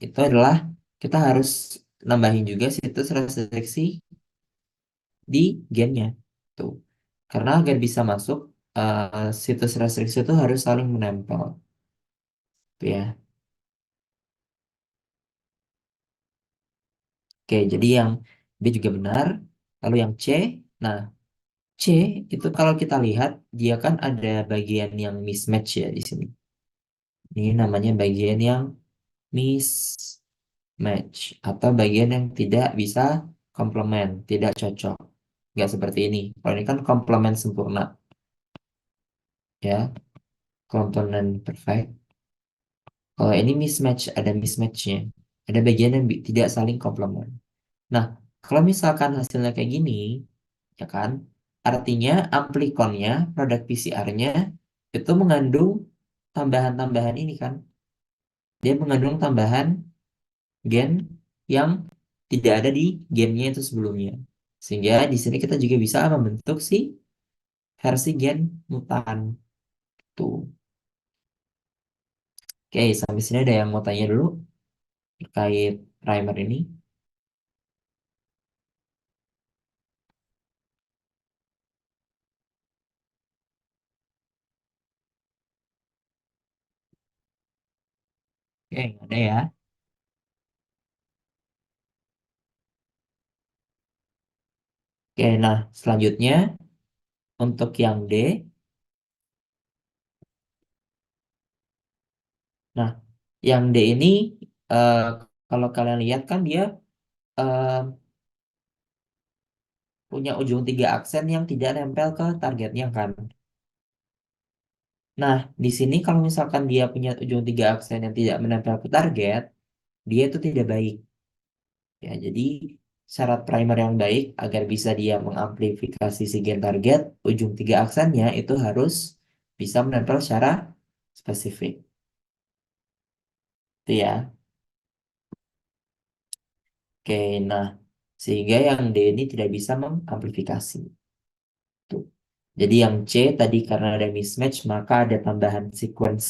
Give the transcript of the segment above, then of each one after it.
itu adalah kita harus nambahin juga situs restriksi di gennya. Tuh. Karena agar bisa masuk, situs restriksi itu harus saling menempel. Tuh ya. Oke, jadi yang B juga benar. Lalu yang C, nah C itu kalau kita lihat dia kan ada bagian yang mismatch ya di sini. Ini namanya bagian yang mismatch atau bagian yang tidak bisa komplement, tidak cocok. Nggak seperti ini. Kalau ini kan komplement sempurna, ya, komponen perfect. Kalau ini mismatch, ada mismatchnya. Ada bagian yang tidak saling komplement. Nah, kalau misalkan hasilnya kayak gini, ya kan, artinya amplikonnya, produk PCR-nya, itu mengandung tambahan-tambahan ini kan. Dia mengandung tambahan gen yang tidak ada di gennya itu sebelumnya. Sehingga di sini kita juga bisa membentuk si versi gen mutan. Tuh. Oke, sampai sini ada yang mau tanya dulu terkait primer ini. Oke, nggak ada ya. Oke, nah selanjutnya untuk yang D. Nah, yang D ini, eh, kalau kalian lihat kan dia eh, punya ujung tiga aksen yang tidak nempel ke targetnya kan. Nah, di sini kalau misalkan dia punya ujung tiga aksen yang tidak menempel ke target, dia itu tidak baik. Ya, jadi syarat primer yang baik agar bisa dia mengamplifikasi si gen target, ujung tiga aksennya itu harus bisa menempel secara spesifik. Itu ya. Oke, nah sehingga yang D ini tidak bisa mengamplifikasi. Tuh. Jadi yang C tadi karena ada mismatch maka ada tambahan sequence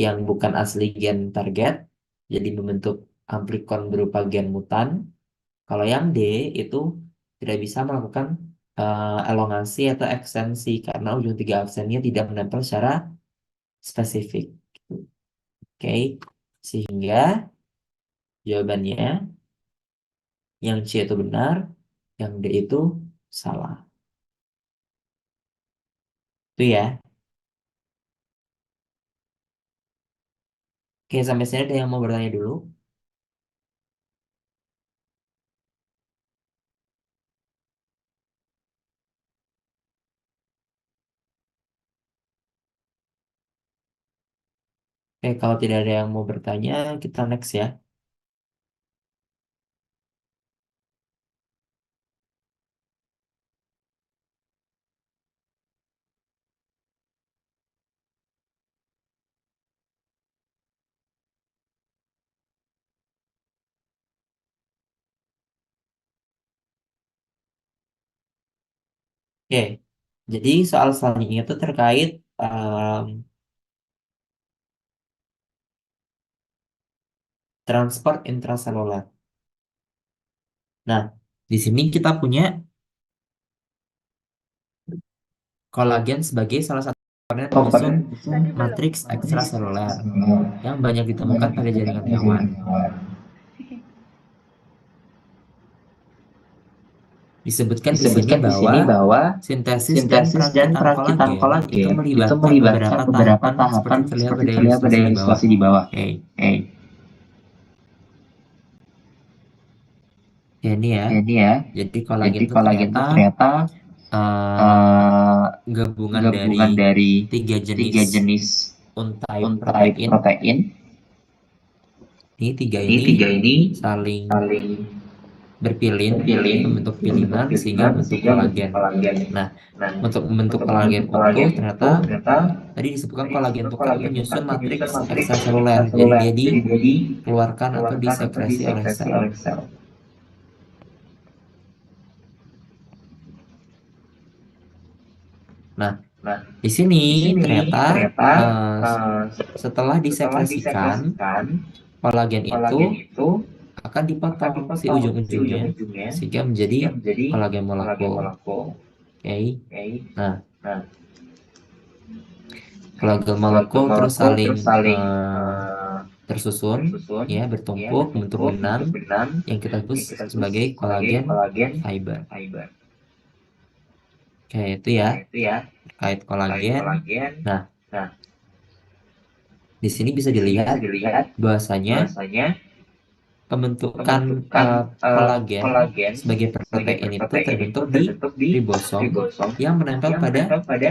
yang bukan asli gen target, jadi membentuk amplikon berupa gen mutan. Kalau yang D itu tidak bisa melakukan elongasi atau ekstensi karena ujung tiga aksennya tidak menempel secara spesifik. Oke, sehingga jawabannya yang C itu benar, yang D itu salah. Itu ya. Oke, sampai sini ada yang mau bertanya dulu? Oke, kalau tidak ada yang mau bertanya, kita next ya. Oke, jadi soal selanjutnya itu terkait transport intraseluler. Nah, di sini kita punya kolagen sebagai salah satu komponen penyusun Komponen itu matriks ekstraseluler ekstraseluler yang banyak yang ditemukan banyak pada ditemukan jaringan pada hewan. jaringan hewan. Disebutkan di sini Disebutkan di bahwa sini bahwa sintesis dan sintesis dan perakitan perakitan kolagen itu kolagen itu melibatkan beberapa melibatkan beberapa tahapan seperti tahapan terlihat seperti pada terlihat pada ilustrasi di bawah. ilustrasi di bawah. Oke, Oke, ya ini ya. ini ya. Jadi kolagen Jadi itu kolagen ternyata itu ternyata eh, eh, gabungan dari gabungan dari tiga jenis tiga jenis untype untype protein. protein. Ini tiga Ini ini tiga ini saling saling berpilin, berpilin membentuk membentuk pilinan sehingga pilihan membentuk sehingga membentuk kolagen. kolagen. Nah, Nah, untuk membentuk untuk kolagen membentuk utuh kolagen ternyata utuh ternyata tadi disebutkan tadi kolagen disebut itu kan kolagen itu kan penyusun matriks penyusun matriks ekstraseluler. Jadi ekstraseluler. dia Jadi dia dikeluarkan atau dikeluarkan atau disekresi oleh disekresi sel. oleh sel. Nah, Nah, di sini di sini ternyata ternyata eh, eh, setelah setelah disekresikan, disekresikan kolagen itu itu akan akan dipotong si dipotong si ujung-ujungnya ujung-ujungnya sehingga menjadi sehingga menjadi kolagen kolagen molekul. molekul. Oke. Okay. Nah, Nah, kolagen kolagen molekul terus molekul saling terus saling tersusun, tersusun, ya ya bertumpuk membentuk bertumpuk benang bentuk benang yang kita sebut yang kita sebut sebagai sebagai kolagen kolagen fiber. fiber. Oke, itu ya Nah, itu ya terkait terkait kolagen. kolagen. Nah, Nah, di sini bisa di sini dilihat bisa dilihat bahwasanya bahwasanya pembentukan pembentukan kolagen kolagen sebagai sebagai protein itu protein itu terbentuk di terbentuk di ribosom ribosom yang menempel yang pada menempel pada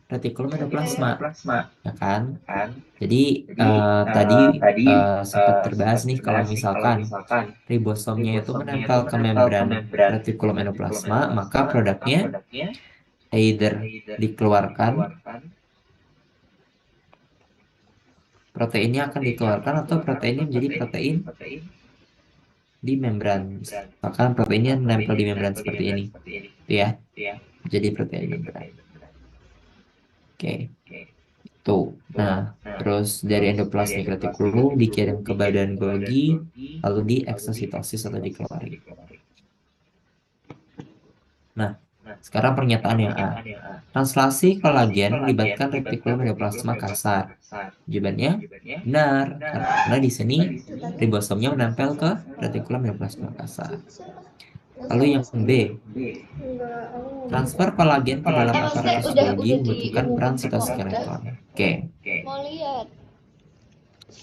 retikulum retikulum endoplasma, endoplasma, ya kan? kan? Jadi Jadi tadi tadi sempat terbahas sempat nih kalau terbahas nih kalau misalkan misalkan ribosomnya itu ribosomnya menempel itu ke menempel ke membran membran retikulum retikulum endoplasma, maka endoplasma, maka produknya produknya either either dikeluarkan, dikeluarkan, proteinnya akan proteinnya akan dikeluarkan atau dikeluarkan proteinnya atau menjadi proteinnya protein menjadi protein di membran. di membran. Bahkan proteinnya Maka menempel proteinnya di membran menempel di seperti membran ini, seperti ini, itu ya, itu ya, jadi protein jadi membran. protein membran. Oke. Oke, Tuh. tuh. Nah, Nah, terus dari terus dari endoplasmic endoplasmic reticulum dikirim reticulum ke dikirim badan ke badan Golgi, Golgi, lalu lalu di dieksositosis atau eksositosis atau dikeluarin. dikeluarin. Nah, Nah, sekarang pernyataan sekarang yang A. pernyataan yang A. Translasi Translasi kolagen kolagen melibatkan melibatkan retikulum retikulum endoplasma endoplasma kasar. kasar. Jawabannya Jawabannya benar, benar, karena di sini karena di sini ribosomnya menempel ke ribosomnya menempel retikulum ke endoplasma kasar. retikulum. Lalu yang B, B. transfer kolagen ke dalam Kolagen ke dalam aparatus Golgi aparatus membutuhkan peran membutuhkan sitoskeleton. Oke, Oke. Mau lihat.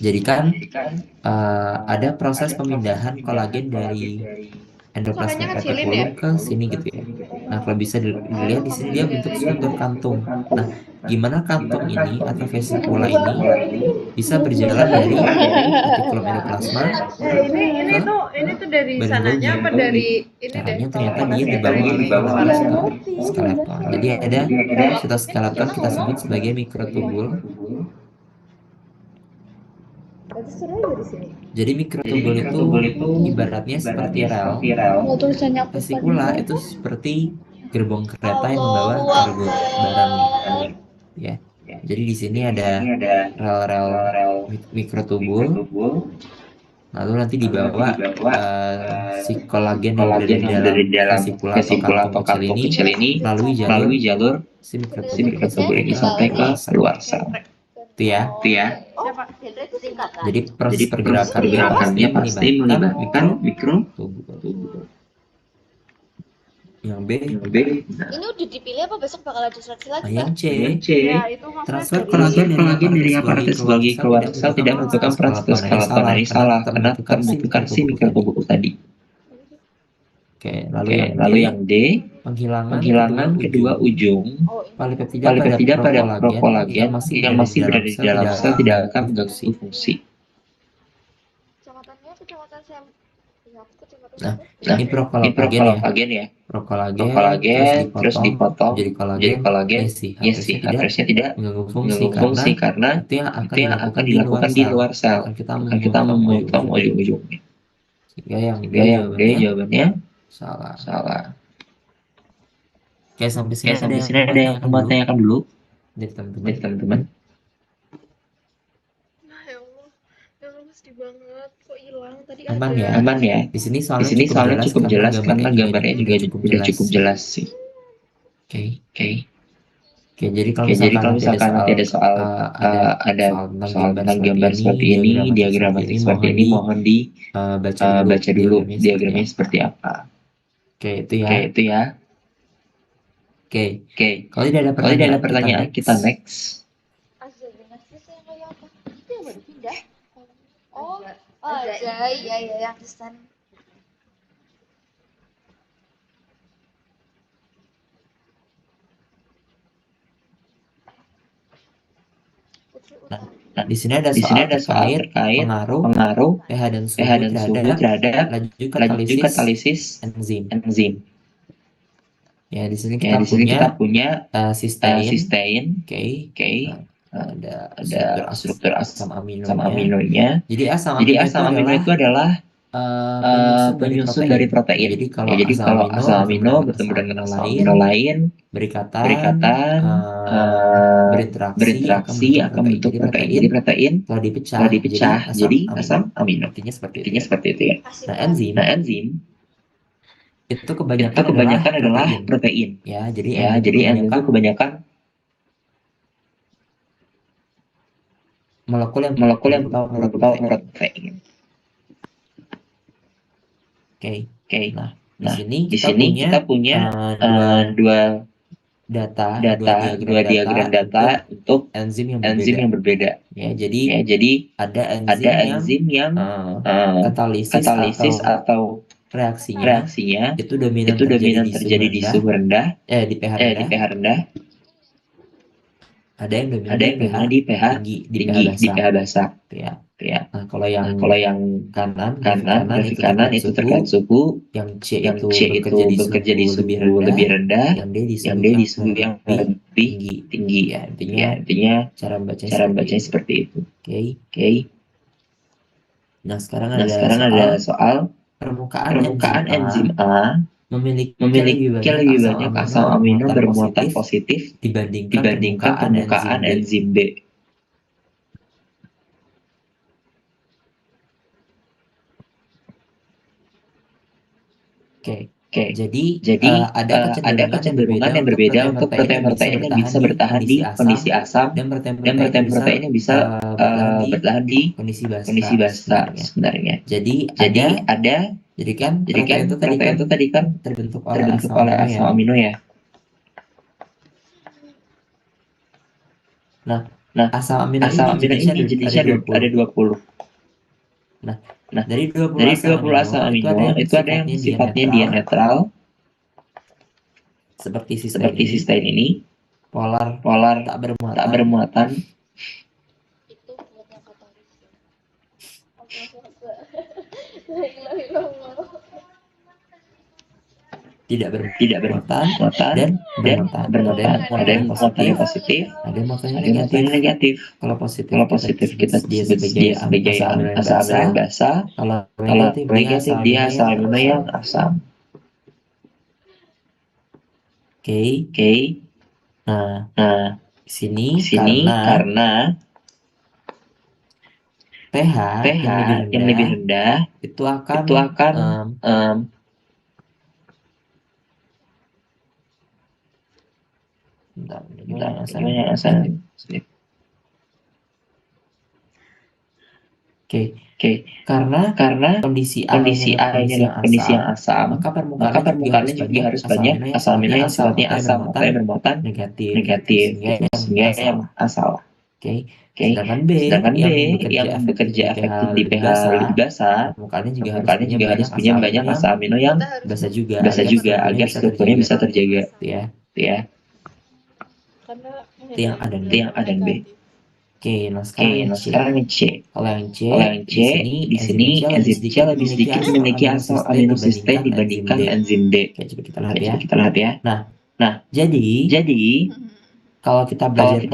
jadi kan Jadi kan ada proses ada proses pemindahan pemindahan kolagen dari kolagen dari endoplasmic Suaranya kecilin ya? reticulum ke retikulum sini ke gitu ya. sini gitu ya. Nah, kalau bisa Nah, dilihat di kalau sini bisa dia bentuk dilihat dia struktur bentuk kantung. struktur kantung. Nah, Nah, gimana kantung gimana ini kantung atau ini atau vesikula ini vesikula ini bisa berjalan bisa dari berjalan dari retikulum endoplasma Ini ke tuh dari badan sananya Golgi. apa dari ini deh Caranya kalau ternyata dia makasih dibawa dari oleh dibawa oleh Iya, sitoskeleton. Jadi ada jadi ada sitoskeleton kita sebut sebagai mikrotubul. mikrotubul. Berarti suaranya dari sini. Jadi Jadi mikrotubul itu mikrotubul itu ibaratnya seperti ibaratnya rel. seperti rel. Mau tulisannya apa Vesikula tadi? itu seperti gerbong kereta yang membawa Allahu kargo barang nih, Akbar. ya. Ya. Jadi di sini Jadi di ada sini ada rel-rel rel mikrotubul, mikrotubul, lalu nanti lalu nanti dibawa dibawa si kolagen yang berada kolagen di yang dalam berada di dalam vesikula atau vesikula kantung atau kecil kantong ini kecil ini melalui jalur melalui jalur si si mikrotubul ini mikrotubul sampai ini ke sampai ke luar sana. luar sana. Itu ya. Itu ya. Siapa? Hendra itu singkatan. Jadi proses Jadi proses pergerakannya pasti pergerakannya pasti melibatkan melibatkan mikrotubul. Yang B, Yang B, Ini udah dipilih apa besok bakal ada seleksi lagi, yang Kak? C, yang C, Ya, itu maksudnya transfer dari kolagen dari kolagen dari aparatus Golgi aparatus keluar Golgi sel keluar tidak sel membutuhkan tidak peran membutuhkan peran sitoskeleton. Nah, ini sitoskeleton. salah Ini karena salah tetap karena membutuhkan tetap si membutuhkan si mikrotubul tadi. mikrotubul tadi. Oke, lalu Oke, yang D, lalu yang D, penghilangan kedua penghilangan kedua ujung ujung Oh, ini. polipeptida pada polipeptida pada prokolagen prokolagen yang yang masih masih berada di berada dalam di sel dalam sel tidak tidak akan akan mengganggu mengganggu fungsi. fungsi. Kecamatan saya. Ya, aku kecamatan Nah, Nah, ini ini prokolagen ya. prokolagen ya. Prokolagen terus Prokolagen terus dipotong dipotong menjadi menjadi kolagen. kolagen. Ya sih, Ya sih, harusnya tidak harusnya tidak mengganggu fungsi mengganggu karena fungsi karena itu yang itu akan yang akan dilakukan di luar dilakukan di sel. luar sel. Bukan kita Bukan kita memotong memotong ujung-ujungnya. ujung-ujungnya. Sehingga yang D Sehingga yang D jawabannya jawabannya salah. salah. Oke, sampai Ya, sini ada sampai yang sini mau ada yang tanyakan mau dulu tanyakan dulu dari teman-teman. dari teman-teman. Nah, ya Allah. Ya Allah, sedih banget. Kok hilang? Tadi Aman ada. ya? Aman ya? Di sini Di soalnya sini cukup soalnya jelas cukup karena jelas karena gambarnya juga udah cukup udah jelas cukup sih. jelas sih. Oke. Oke. Oke, jadi kalau Oke, jadi misalkan kalau nanti ada misalkan soal nanti ada soal ada ada soal tentang soal gambar tentang seperti gambar ini, seperti ini, diagramatik seperti mohon ini, mohon di baca dulu baca dulu diagramnya seperti diagramnya apa. seperti apa. Oke, itu ya. Oke, itu ya. Oke. Oke. Kalau tidak ada Kalau tidak ada pertanyaan, pertanyaan, kita next. Azza saya kayak apa? Itu yang baru pindah. Oh, Azza. Iya, yang desain. Nah, di sini ada Di sini soal ada soal terkait terkait pengaruh pengaruh pH dan pH suhu dan suhu terhadap terhadap laju laju katalisis katalisis enzim. enzim. Ya, di sini Ya, kita di sini punya kita punya sistein, sistein, oke, oke, ada ada struktur struktur asam asam aminonya. aminonya. Jadi asam Jadi amino itu asam amino adalah itu adalah penyusun dari protein. Jadi kalau asam amino bertemu dengan asam amino lain berikatan berinteraksi akan membentuk protein. Jadi protein kalau dipecah dipecah jadi asam amino. Artinya seperti itu Artinya ya. seperti itu ya. Nah, enzim itu kebanyakan adalah protein. protein. Ya, jadi Ya, jadi enzim itu kebanyakan molekul yang berupa protein. protein. Oke. Nah, di sini di kita sini kita punya dua diagram data untuk enzim yang enzim yang berbeda. Ya, jadi ada ada enzim yang katalisis atau reaksinya itu dominan terjadi di suhu rendah, di pH rendah. Ada yang dominan di pH tinggi, di pH basah. Ya. Ya. Nah, kalau yang kanan, grafik kanan itu terkait suhu, yang C itu bekerja di suhu lebih rendah, yang D di suhu yang lebih tinggi. Ya, intinya cara membacanya seperti itu. Oke. Nah, sekarang ada soal permukaan enzim A memiliki lebih banyak asam amino bermuatan positif dibandingkan permukaan enzim B. Oke. Oke. Jadi ada kecenderungan yang berbeda untuk protein yang bisa bertahan di kondisi asam dan protein yang bisa bertahan di kondisi basah sebenarnya. Jadi ada protein itu tadi kan terbentuk oleh asam amino ya. Nah, asam amino ini jenisnya ada 20. Nah, dari 20 asam amino itu ada yang sifatnya dia netral seperti sistein ini, polar tak bermuatan. Itu buat yang katalis ya. Tidak bermuatan dan bermuatan. Ada yang muatannya positif, ada yang muatannya negatif. Kalau positif kita sebut dia sebagai asam amino yang basah. Kalau negatif dia asam amino yang asam. Oke. Nah, di sini karena pH yang lebih rendah itu akan karena kondisi A ini adalah kondisi yang asam, maka permukaannya juga harus banyak asam amino yang sifatnya asam atau yang bermuatan negatif, sehingga yang salah. Sedangkan B yang bekerja efektif di pH lebih basah, permukaannya juga harus punya banyak asam amino yang basah juga agar strukturnya bisa terjaga. Ya. Itu yang A dan B. Oke, nah sekarang yang C. Kalau yang C, di sini enzim C lebih sedikit memiliki asam amino sistein dibandingkan enzim D. Oke, coba kita lihat ya. Nah, jadi kalau kita belajar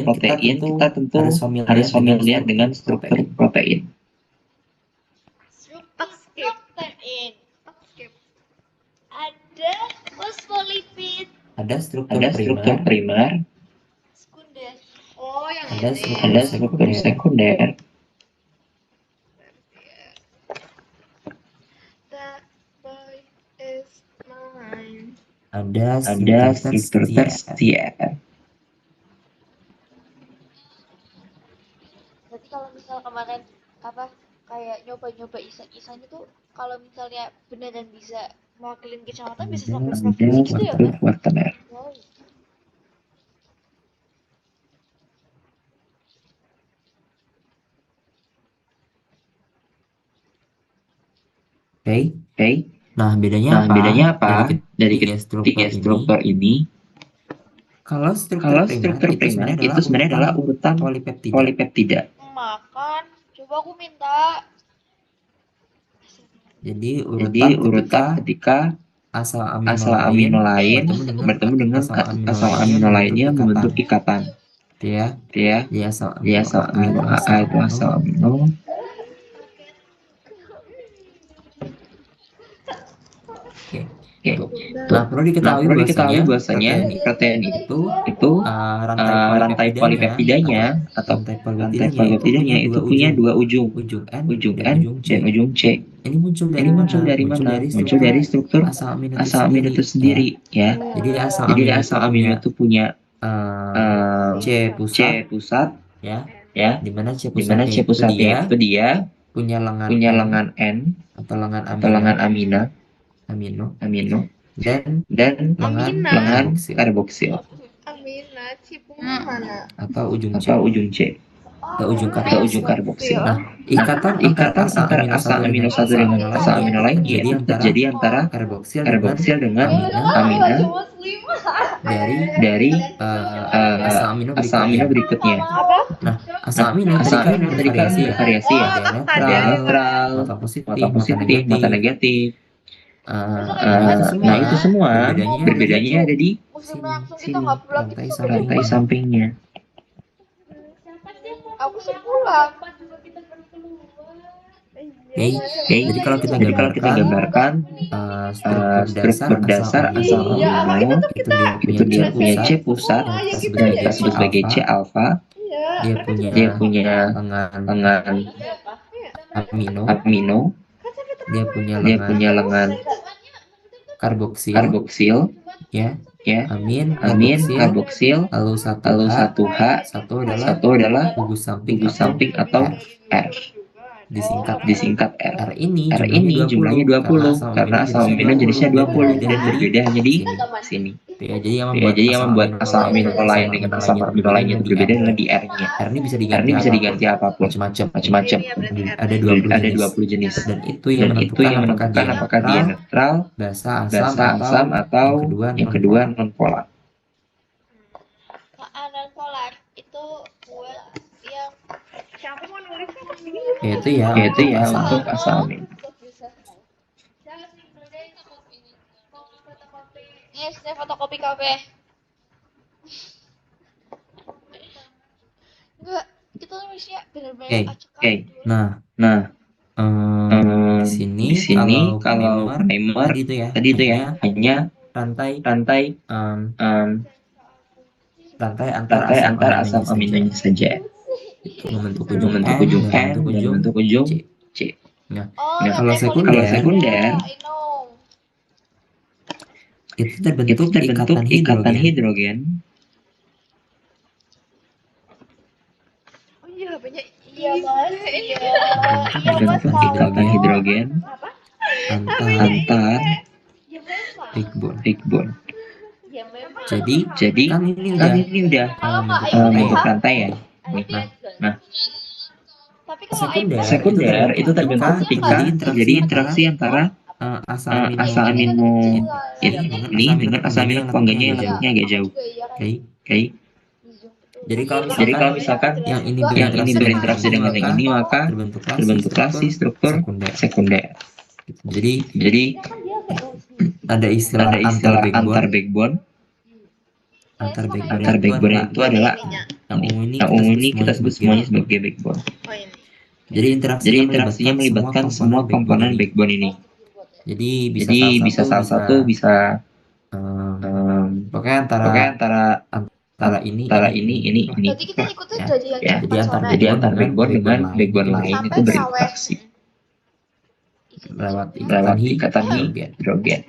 protein, kita tentu harus familiar dengan struktur protein. Struktur protein. Ada fosfolipid. Ada struktur primer. Sekunder. Oh, yang ada ini. struktur sekunder. That boy is mine. Ada struktur tersier. Berarti kalau misal kemarin kayak nyoba iseng itu kalau misalnya beneran bisa mewakilin kecamatan bisa sampai provinsi gitu ya kan? Wow. Oke. Nah, bedanya apa? Dari tiga struktur ini? Kalau struktur primer itu sebenarnya adalah urutan polipeptida. Makan. Coba aku minta. Jadi urutan ketika asam amino lain bertemu dengan asam amino lainnya membentuk ikatan. Itu ya. Di asam amino A itu asam amino. Oke. Oke. Tuh. Tuh. Nah, perlu diketahui bahwasanya bahwasanya protein itu itu rantai rantai polipeptidanya atau rantai rantai polipeptidanya polipeptidanya itu punya dua ujung, ujung N ujung dan N ujung C. dan ujung C. Ini muncul Ini muncul dari mana? Muncul dari struktur asam amino asam amino itu sendiri, ya. Jadi asam Jadi amino asam amino itu punya C C pusat, ya, ya. di mana C Di mana C pusatnya itu dia punya lengan lengan N atau lengan atau lengan amino amino dan dan lengan lengan karboksil Amina, cipungnya mana? atau ujung C. atau ujung C. ujung Atau ujung karboksil. Nah, ikatan antara asam amino satu dengan asam amino lain terjadi yaitu terjadi antara karboksil karboksil dengan amina dari dari asam asam amino berikutnya. Nah, asam amino Asam tadi kan amino tadi kan bervariasi ya. bervariasi ya. Ada Ada netral, mata positif, mata positif, mata negatif. Nah, itu semua berbedanya ada di Musim langsung kita sini, nggak pulang itu rantai sampai rantai sampingnya. aku sih pulang. Oke, jadi kalau kita gambarkan struktur dasar asam amino itu dia punya C pusat yang kita sebut sebagai C alfa. Dia punya lengan amino. dia punya Dia punya lengan karboksil, ya, amin, karboksil, karboksil, lalu lalu satu H, satu adalah gugus gugus samping atau R, disingkat R. R ini R ini jumlahnya 20 karena asam amino jenisnya 20 dan berbeda hanya di sini. Ya, jadi yang Jadi yang membuat asam amino lain dengan asam amino lainnya itu berbeda adalah di R-nya. R ini bisa R ini bisa diganti apapun, macam-macam. Ada 20 jenis. Dan itu yang menentukan apakah dia netral, basa asam atau yang kedua non polar. Non polar itu buat yang siapa mau nulis Yaitu ya untuk asam amino. Yes, saya fotokopi kafe. Enggak, kita nulisnya benar-benar acak. Nah, di sini kalau primer tadi itu ya hanya rantai antara asam aminonya saja. Membentuk ujung N dan membentuk ujung C. Nah, kalau sekunder itu terbentuk ikatan hidrogen. Oh iya, banyak. Iya, Mas. Terbentuk ikatan hidrogen antar big bond. Jadi kan ini udah membentuk rantai ya. Nah, sekunder itu terbentuk ketika terjadi interaksi antara asam amino ini dengan asam amino tetangganya yang letaknya agak jauh. Oke. Jadi kalau misalkan yang ini berinteraksi dengan yang ini maka terbentuklah si struktur sekunder. Jadi ada istilah antar backbone. Antar backbone itu adalah yang umum ini kita sebut semuanya sebagai backbone. Jadi interaksinya melibatkan semua komponen backbone ini. Jadi bisa salah satu bisa pokoknya antara ini. Berarti kita ikutin Jadi antar backbone dengan backbone lain itu berinteraksi lewat ikatan hidrogen.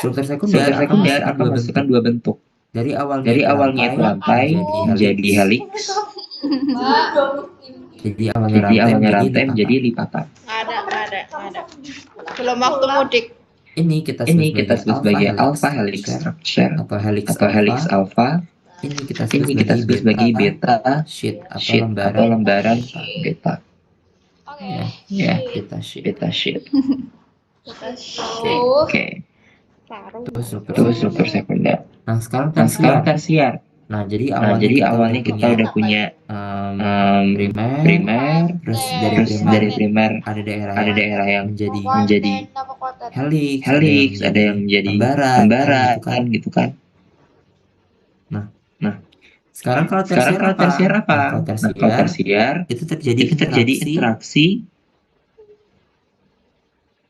Struktur Sekunder akan menghasilkan dua bentuk. Dari awalnya itu rantai menjadi helix. Jadi awalnya rantai menjadi lipatan. Ada. Belum waktu mudik. Ini kita sebut sebagai alpha helix structure atau helix alpha. Ini kita sebut sebagai beta sheet atau lembaran beta. Ya, beta sheet. Oke. Itu struktur sekunder. Nah, sekarang tersier. Nah, jadi awalnya kita udah punya primer, terus dari primer ada daerah yang menjadi helix, ada yang menjadi lembaran gitu kan. Nah, sekarang kalau tersier apa? Kalau tersier itu terjadi interaksi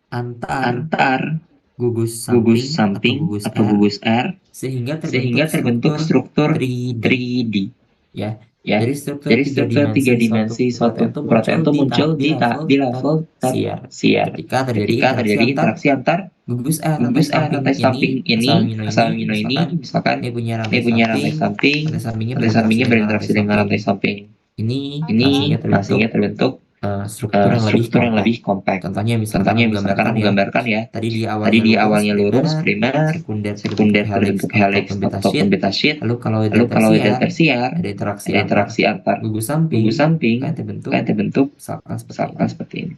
antar gugus gugus samping atau gugus R sehingga sehingga terbentuk struktur 3D. ya. Ya, Jadi struktur jadi struktur tiga dimensi suatu protein itu muncul di level tersier ketika ketika terjadi interaksi antar gugus R gugus rantai samping ini, asal amino ini, misalkan ini punya ini punya rantai samping, rantai sampingnya berinteraksi dengan rantai samping. ini Ini hasilnya terbentuk struktur yang lebih kompak. Contohnya misalkan aku gambarkan ya. tadi di Tadi di awalnya lurus, primer, sekunder terbentuk helix ataupun beta sheet. lalu kalau Kalau udah tersier, ada ada interaksi antar gugus gugus samping, kan terbentuk misalkan seperti ini.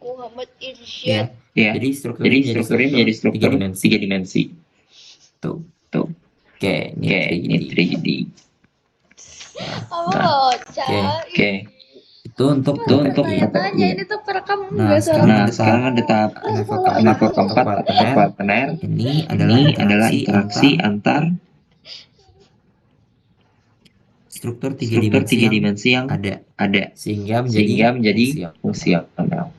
Muhammad Irsyad. Ya, jadi jadi strukturnya menjadi struktur tiga dimensi. Tuh. Oke, ini 3D. Oke. Itu untuk tanya ini tuh perekam Nah, sekarang ada tahap level keempat atau partner. Ini Ini adalah interaksi antar struktur tiga dimensi yang ada sehingga menjadi fungsional.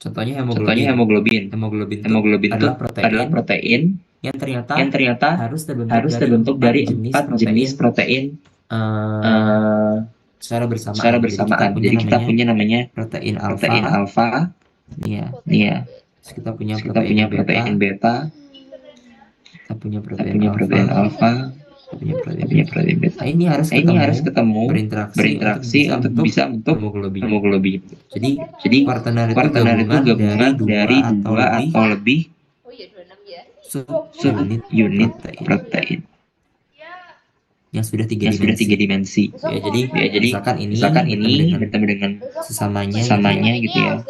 Contohnya Contohnya hemoglobin. Hemoglobin itu adalah protein yang ternyata harus terbentuk dari 4 jenis protein secara bersamaan. Jadi kita punya namanya protein alfa. Iya. Kita punya protein beta. Kita punya protein alfa. Kita punya protein beta. Nah, ini harus ketemu berinteraksi untuk bisa membentuk hemoglobin. Jadi partner itu gabungan dari dua atau lebih subunit protein yang sudah tiga dimensi. Ya, jadi misalkan ini bertemu dengan sesamanya gitu ya.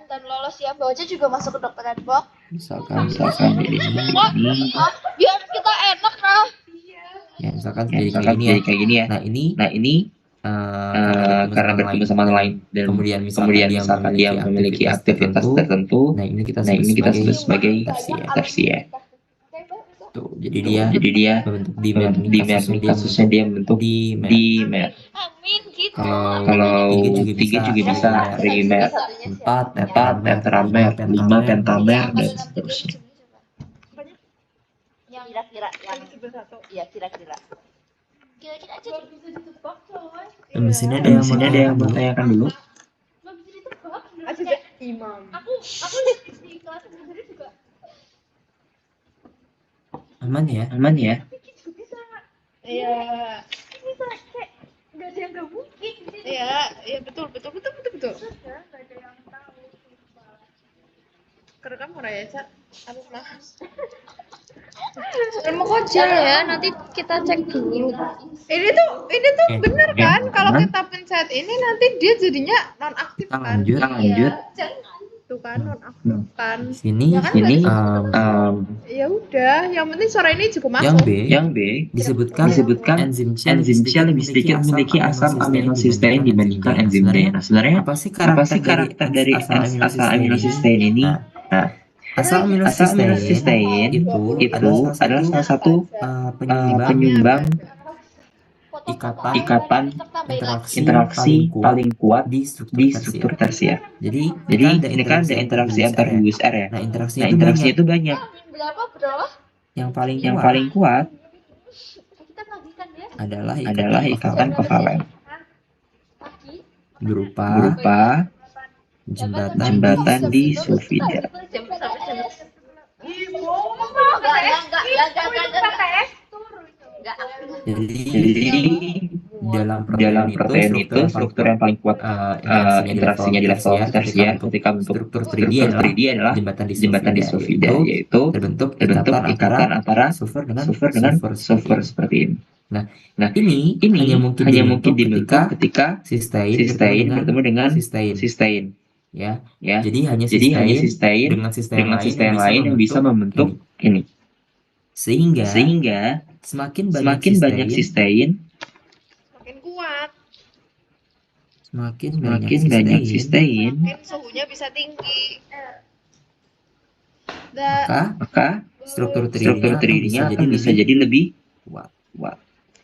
Dan lolos ya, baca juga masuk ke dokteran, Bok. Misalkan ini biar kita enak lah. Ya, misalkan jadi kayak gini ya. Nah, ini karena bertemu sama lain dan kemudian misalkan dia memiliki aktivitas tertentu. Nah, ini kita sebut sebagai tersier. Tuh, jadi dia membentuk dimer. Kasusnya dia membentuk dimer. Amin gitu. Kalau 3 juga bisa trimer, 4 tetramer, 5 pentamer dan seterusnya. Yang kira-kira ya kira-kira aja bisa ditebak coy. Mesinnya ada yang mau tanyakan dulu. Nggak bisa ditebak. Imam. Aku di kelas sendiri juga. Aman ya? Bisa. Iya. Bisa kayak nggak ada yang nggak mungkin. Iya betul. Nggak ada yang tahu. Kerekam ora ya, Cak? Aku mah. Ilmu kocil ya, nanti kita cek dulu. Ini tuh bener kan? Kalau kita pencet ini nanti dia jadinya nonaktif Kita kan? lanjut. Tuh kan nonaktif kan? Sini Ya kan ya udah, yang penting suara ini juga masuk. yang B disebutkan enzim C lebih sedikit memiliki asam aminocystein dibandingkan enzim D. Nah, sebenarnya apa sih karakter dari asam aminocystein ini? Asam aminocystein itu adalah salah satu penyumbang ikatan interaksi paling kuat di struktur tersier. Jadi ini kan ada interaksi antar gugus R ya. Nah, interaksinya itu banyak. Berapa? Yang paling kuat Kita bagikan ya. adalah ikatan kovalen berupa jembatan di sulfida. Jadi dalam protein itu struktur yang paling kuat interaksinya di level tersier ketika bentuk struktur 3D adalah jembatan di sulfida, yaitu terbentuk ikatan antara sulfur dengan sulfur seperti ini. Nah, ini hanya mungkin dibentuk ketika sistein bertemu dengan sistein. Ya. Jadi hanya sistein dengan sistein lain yang bisa membentuk ini. Sehingga semakin banyak sistein, Semakin kuat. semakin banyak sistein, Semakin suhunya bisa tinggi. maka struktur 3D-nya akan bisa jadi lebih kuat.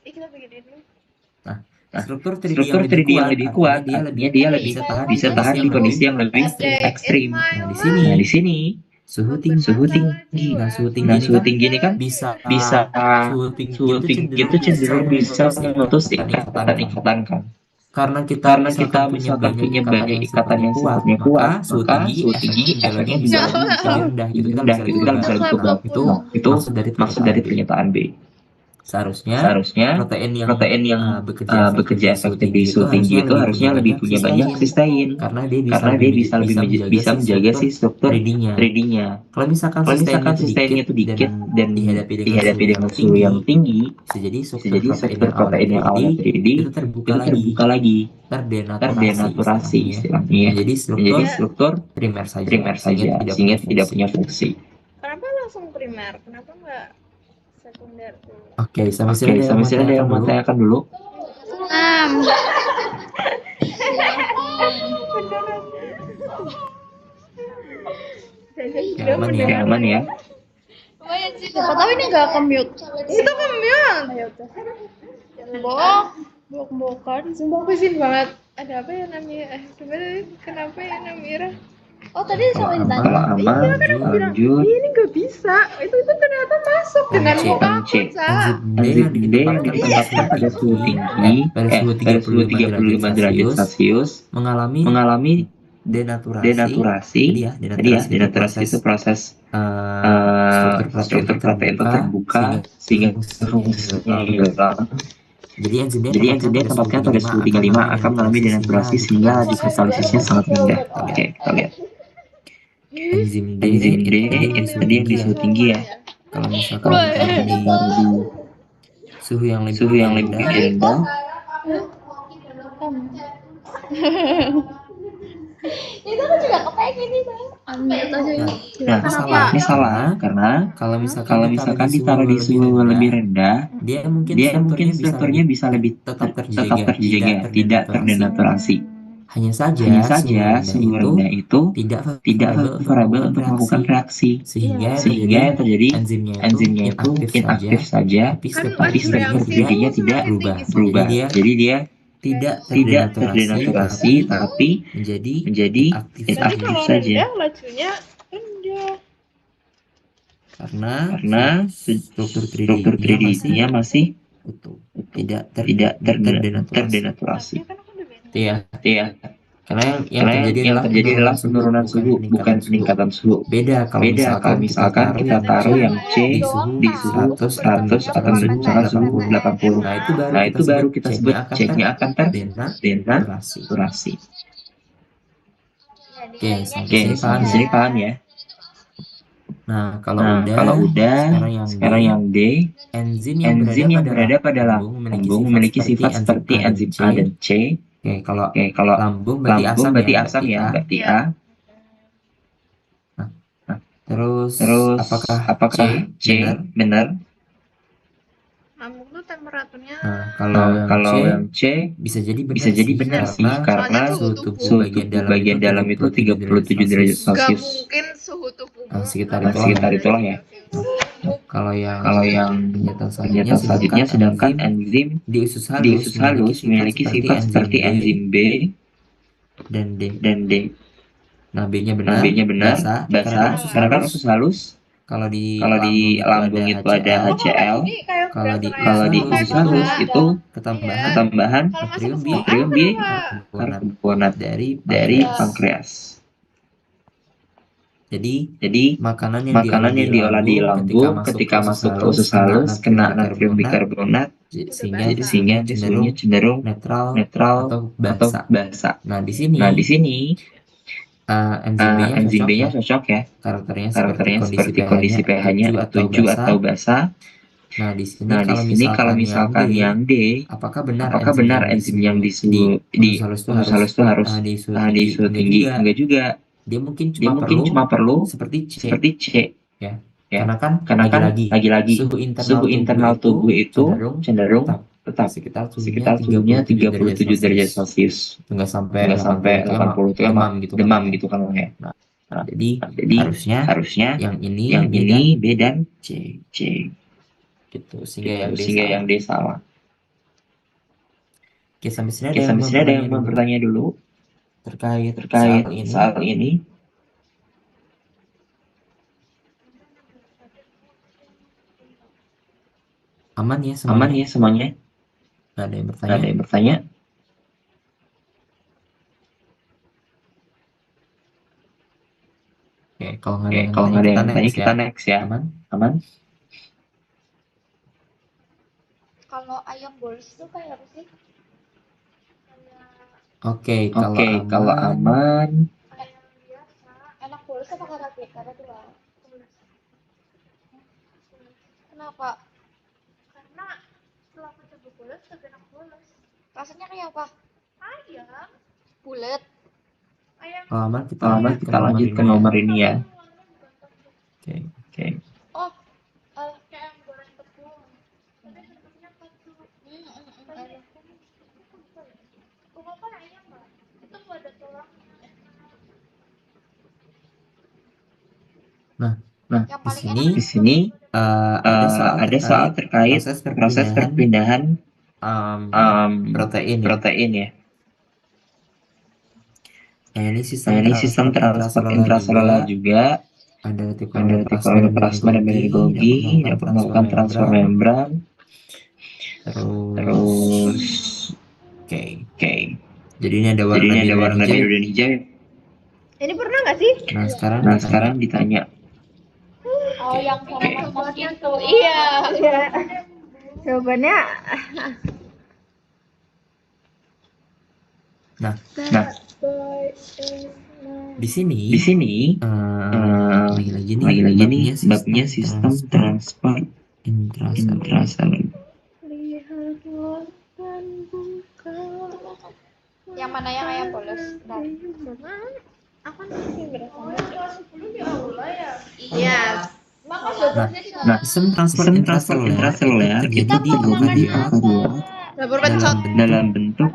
Kita bikin ini. Nah, struktur 3D struktur 3D yang lebih kuat artinya dia lebih bisa tahan di kondisi yang lebih ekstrim. Nah, di Nah, di sini sini suhu suhu tinggi. tinggi. Nah, suhu tinggi Nah, ini suhu kan tinggi ini kan bisa bisa suhu tinggi suhu itu tinggi itu cenderung bisa memutus ikatan kan. Karena kita Karena kita misalkan punya misalkan banyak punya ikatan banyak yang ikatan sifatnya yang kuat, sifatnya kuat, maka suhu maka tinggi suhu tinggi efeknya efeknya bisa bisa lebih rendah gitu. Kita rendah bisa gitu. lebih Kita kuat. bisa lebih Nah, kuat. itu Itu maksud dari maksud dari pernyataan B. pernyataan B. Seharusnya Seharusnya protein yang protein yang bekerja efektif bekerja di suhu efektif di tinggi itu suhu tinggi itu harusnya lebih banyak punya banyak sistein. karena dia Karena dia bisa lebih bisa menjaga si struktur 3D-nya. 3D-nya. Kalau misalkan Kalau sistemnya misalkan itu sistemnya itu dikit dan dihadapi dihadapi dengan dengan suhu suhu yang tinggi, bisa jadi bisa struktur jadi protein struktur yang awalnya protein yang 3D awalnya 3D itu terbuka itu terbuka lagi, terdenaturasi terdenaturasi istilahnya. istilahnya ya. Menjadi Menjadi struktur primer saja primer saja sehingga tidak punya fungsi. Kenapa langsung primer? Kenapa nggak sekunder dulu? Oke, sampai Oke, sini ada yang sampai mau sini ada yang mau tanyakan dulu? tanyakan dulu? Ya, aman ya. Ya, aman ya. Lumayan sih. Siapa tahu ini nggak ke-mute. Itu ke-mute. Bok-bokan. Sumpah pusing banget. Ada apa ya namanya? Kenapa ya namanya? Oh, tadi sampai ditanya. Kalau aman, lanjut. Ini nggak bisa. Itu ternyata masuk dengan C. muka aku, Ca. Enzim D yang Enzim D yang ditempatkan pada suhu tinggi, pada suhu pada suhu 35 derajat Celcius, mengalami denaturasi. Tadi ya, denaturasi itu proses struktur protein itu terbuka sehingga fungsinya fungsinya hilang. Jadi enzim D Jadi enzim D tempatkan pada suhu 35 akan mengalami denaturasi sehingga dikatalisisnya sangat rendah. Oke, kita lihat. Enzim D Enzim D itu tadi yang di suhu tinggi ya. Kalau misalkan Ditaruh di suhu yang suhu yang lebih rendah, Itu aku juga kepengen itu. Ambil aja. nah, ini salah karena kalau kalau misalkan ditaruh di suhu lebih rendah, dia dia mungkin strukturnya bisa lebih tetap terjaga, tidak terdenaturasi. terdenaturasi. Hanya Hanya saja suhu rendah itu tidak favorable untuk melakukan reaksi, sehingga yang terjadi enzimnya itu inaktif saja, tapi struktur 3D-nya tidak berubah. Jadi dia tidak terdenaturasi, tapi menjadi inaktif saja. Lajunya rendah. Karena struktur 3D-nya masih utuh, tidak terdenaturasi. Iya. Karena yang terjadi adalah penurunan suhu, bukan peningkatan suhu. Beda kalau misalkan kita taruh yang C di suhu 100 atau misalkan suhu 80. Nah, itu baru kita sebut C-nya akan terdenaturasi. Oke, sampai sini paham ya? Nah, kalau udah, sekarang yang D, enzim yang berada pada lambung memiliki sifat seperti enzim A dan C. Oke, kalau lambung berarti asam ya, berarti A. Nah, terus apakah C benar? Lambung tuh temperaturnya. Nah, kalau yang C bisa jadi benar sih karena suhu tubuh bagian dalam itu 37 derajat Gak Celcius. mungkin suhu tubuh. Sekitar itulah ya. Kalau yang pernyataan selanjutnya sedangkan enzim di usus halus memiliki sifat seperti enzim B dan dan D. Nah, B-nya benar, basa, karena kan usus halus. Kalau di lambung itu ada HCl. Kalau di usus halus itu ketambahan natrium bikarbonat dari pankreas. Jadi makanan yang diolah di lambung ketika masuk ke usus halus kena natrium bikarbonat sehingga suhunya cenderung netral atau basa. Nah, di sini enzim B-nya cocok ya. Karakternya seperti kondisi pH-nya 7 atau basa. Nah, di sini kalau misalkan yang D, apakah benar enzim yang di usus halus itu harus di suhu tinggi? Enggak juga. Dia mungkin cuma perlu seperti C. Ya. Karena kan lagi-lagi suhu internal tubuh itu cenderung tetap sekitar suhunya 37 derajat Celcius. Enggak sampai 80 itu demam gitu kan ya. Nah, jadi harusnya yang ini B dan C. Gitu. Sehingga yang D salah. Oke, sampai sini Oke, sampai sini ada yang mau bertanya dulu terkait terkait soal ini. soal ini. Aman ya Aman semuanya? ya semuanya? Nggak ada yang Nggak bertanya? ada yang bertanya? Oke, kalau nggak ada Oke, yang kalau nggak ada yang bertanya, bertanya, kita kita next next ya. ya. Aman? Aman? Kalau ayam bols itu kayak apa sih? Oke, Oke, kalau aman, Ayam biasa. Enak bols apa karaoke? Karaoke lah. Kenapa? Karena setelah aku coba bols, lebih enak bols. Rasanya kayak apa? Ayam. Bulat. Ayam. kalau aman kita kalau aman lanjut ke kita nomor lanjut ini ke ya. nomor ini ya. Oke. Oke. Oh, kayak ayam goreng tepung. Tapi bentuknya satu. Ayam. Kenapa ayam, Mbak? Itu nggak ada tulangnya. Nah, Yang di paling sini enak Di sini ada soal terkait proses perpindahan protein ya. protein ya. Nah, ini Nah, ini sistem transport intraseluler juga. ada Ada retikulum retikulum plasma dan Golgi dapat melakukan transfer membran. Terus, Oke. oke. Jadi ini ada Jadi warna ini ada biru warna dan hijau. biru dan hijau. Ini pernah nggak sih? Nah, sekarang Nah, ditanya. sekarang ditanya. Oh, yang sama mas-mas itu. Iya. Jawabannya Nah, Nah, di sini di sini lagi-lagi nih babnya sistem transport intraseluler. Yang mana yang ayam bolos? Nah. aku nanti berasa Iya. Nah, sistem transport intraseluler itu terjadi di eukariot dapur pencot. dalam bentuk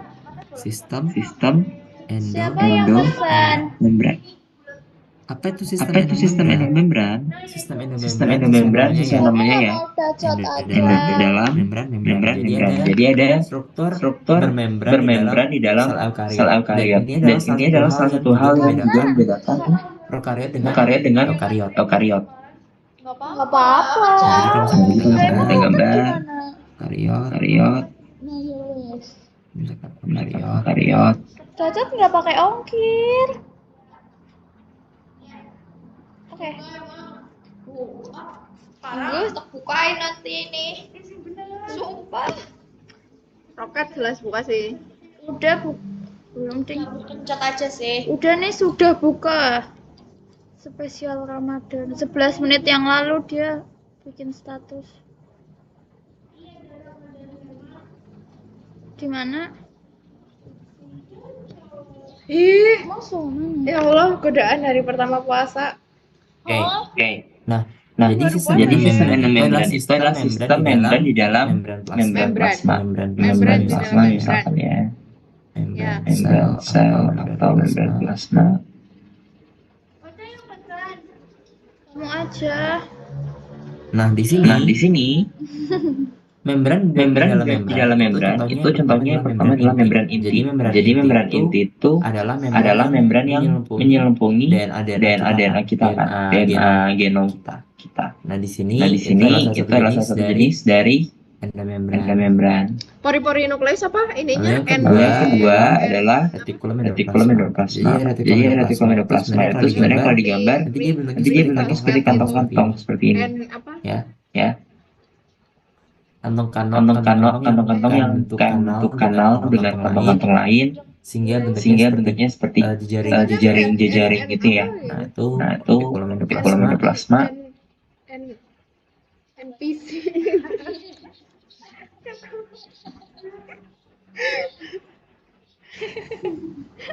sistem sistem Siapa yang pesan? endomembran. apa itu sistem Apa itu sistem endomembran? Sistem Sistem endomembran endomembran sesuai namanya ya. Bacot Yang aja. di dalam membran. Jadi ada struktur struktur bermembran di dalam sel eukariot. Dan ini adalah salah satu hal yang juga membedakan prokariot eukariot dengan eukariot. eukariot. Nggak apa-apa. Jadi kalau misalnya kita Kita gambar eukariot, eukariot, Nah, yes. misalkan eukariot. Cacat nggak pakai ongkir. Oke. Gue tak bukain nanti ini. Sumpah. Roket jelas buka sih. Udah belum ding. Pencet aja sih. Udah nih sudah buka. Spesial Ramadan. 11 menit yang lalu dia bikin status. Di mana? Ih, Masuk. ya Allah, godaan hari pertama puasa. Oke. Nah, Nah, jadi jadi sistem endomembran endomembran itu adalah sistem membran di dalam membran plasma. Membran di plasma dalam misalkan ya. Ya. Membran sel atau membran plasma. Kamu aja. Nah, di sini membran di dalam membran itu contohnya pertama adalah membran inti. Jadi membran inti itu adalah membran yang menyelubungi DNA kita kan, DNA genom kita. Nah, di sini itu adalah salah satu jenis dari endomembran. Pori-pori nukleus apa ininya? Lalu yang kedua adalah retikulum retikulum endoplasma. Jadi retikulum endoplasma itu sebenarnya kalau digambar nanti dia bentuknya seperti kantong-kantong seperti ini. Apa? Ya. Kantong-kantong yang bentuk kanal dengan kantong-kantong lain sehingga bentuknya seperti jejaring gitu ya. Nah, itu retikulum endoplasma. NPC.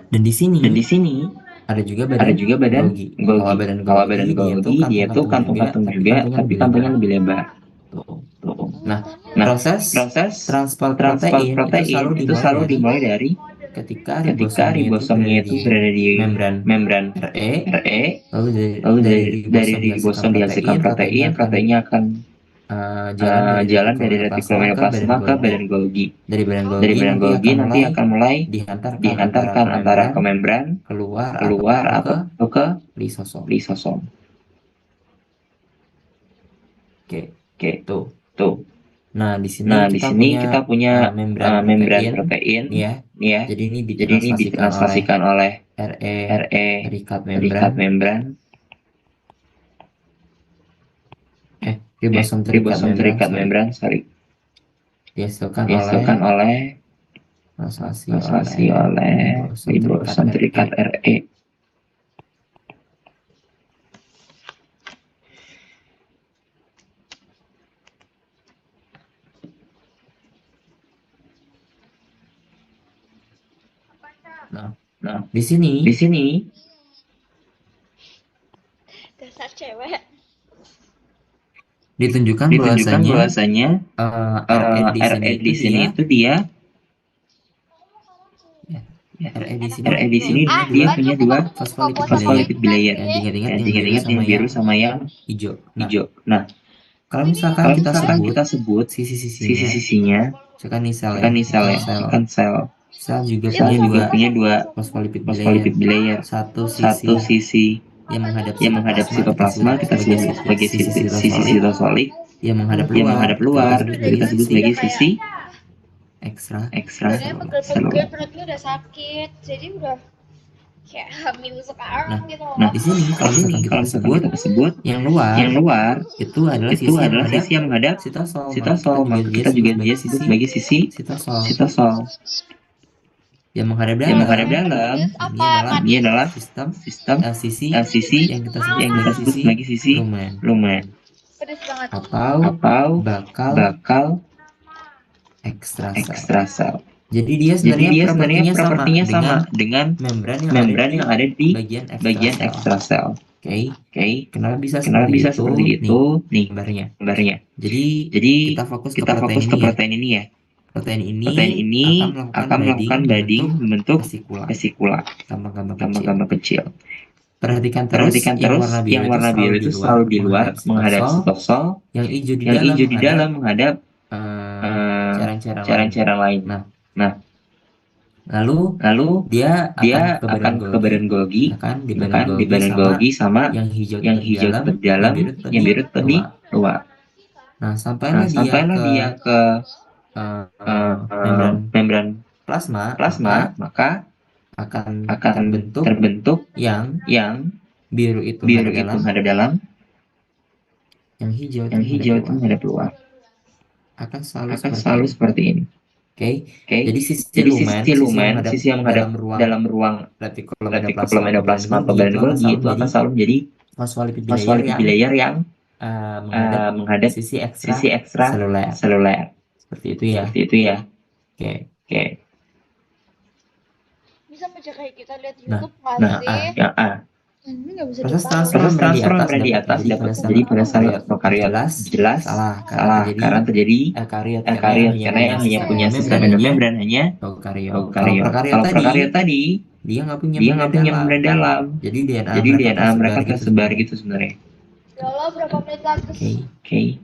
Dan di sini ada juga badan Golgi. Kalau badan Golgi dia tuh kantong-kantong juga, tapi kantongnya lebih lebar. Tuh. Nah, proses transport protein itu selalu dimulai dari ketika ribosomnya itu berada di membran RE, lalu dari ribosom dihasilkan proteinnya akan jalan dari retikulum endoplasma ke badan Golgi. Dari badan Dari badan Golgi nanti nanti akan mulai dihantarkan antara ke membran keluar atau ke lisosom. lisosom. Oke, tuh. Nah, di sini kita punya membran protein, ya. ya. Jadi ini Jadi ditranslasikan oleh RE terikat terikat membran. ribosom terikat membran, dihasilkan oleh translasi oleh ribosom terikat RE. Nah, Di sini Dasar cewek. ditunjukkan bahwasanya RE di sini itu dia RE di sini dia punya dua fosfolipid bilayer. Yang diingat yang biru sama yang hijau. Nah, Kalau misalkan kita sebut sisi-sisinya, misalkan nih sel sel juga punya dua fosfolipid bilayer. Satu Satu sisi yang menghadap sitoplasma kita sebut sebagai sisi sitosolik. yang menghadap luar kita sebut sebagai sisi ekstra Sebenarnya pegel-pegel perut lu udah sakit, jadi udah kayak hamil sekarang gitu. Nah, di sini kalau misalkan kita sebut yang luar itu adalah sisi yang menghadap sitosol, maka kita juga dia sebut sebagai sisi sitosol. Yang menghadap dalam ini adalah sistem sisi yang kita sebut sebagai sisi lumen Pedes banget. atau bakal ekstra sel. Jadi dia sebenarnya propertinya sama dengan membran yang ada di bagian ekstra sel. Oke. Kenapa bisa seperti itu? Nih gambarnya. Jadi kita fokus ke protein ini ya. Protein ini akan melakukan budding membentuk vesikula, tambang-tambang kecil. Perhatikan terus yang warna biru itu selalu di luar menghadap sitosol, yang hijau di dalam menghadap cairan-cairan lain. Nah, lalu dia akan ke badan Golgi, di badan Golgi sama yang hijau tetap dalam, yang biru tetap di luar. Nah, sampailah dia ke membran plasma, maka akan terbentuk yang biru itu menghadap dalam, yang hijau itu menghadap luar. Akan selalu seperti ini. Oke. Jadi sisi lumen, sisi yang menghadap dalam ruang retikulum endoplasma atau badan Golgi itu akan selalu menjadi fosfolipid bilayer yang menghadap sisi ekstra seluler. Seperti itu ya. Oke. Bisa baca kayak kita lihat YouTube nggak sih? Ini nggak bisa Proses dipahami. transfer di atas dapat terjadi pada sel prokariot. Jelas salah karena terjadi Eukaryot karena yang hanya punya sistem endomembran hanya eukaryot. eukaryot. Kalau prokariot tadi dia nggak punya membran dalam. Jadi DNA mereka tersebar gitu sebenarnya. Ya Allah, berapa menit lagi? Oke.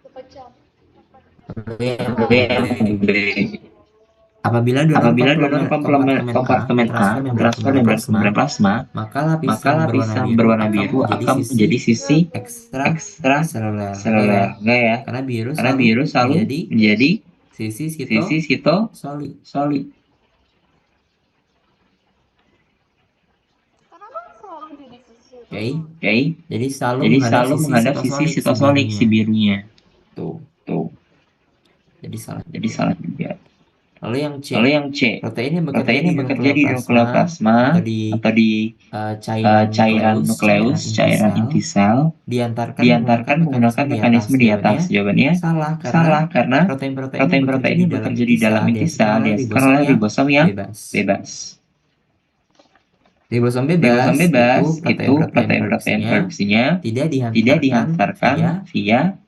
Berapa jam? Apabila donor kompartemen A transfer membran plasma, maka lapisan berwarna biru akan menjadi sisi ekstra seluler. Enggak ya? Karena biru selalu menjadi sisi sitosolid. Oke. Jadi selalu menghadap sisi sitosolik si birunya. Tuh. Jadi salah juga. Lalu yang C, proteinnya bekerja di nukleoplasma atau di cairan nukleus, cairan inti sel, diantarkan menggunakan mekanisme di atas. Jawabannya salah karena protein ini bekerja di dalam inti sel, dihasilkan oleh ribosom yang bebas. Ribosom bebas itu protein produksinya tidak dihantarkan via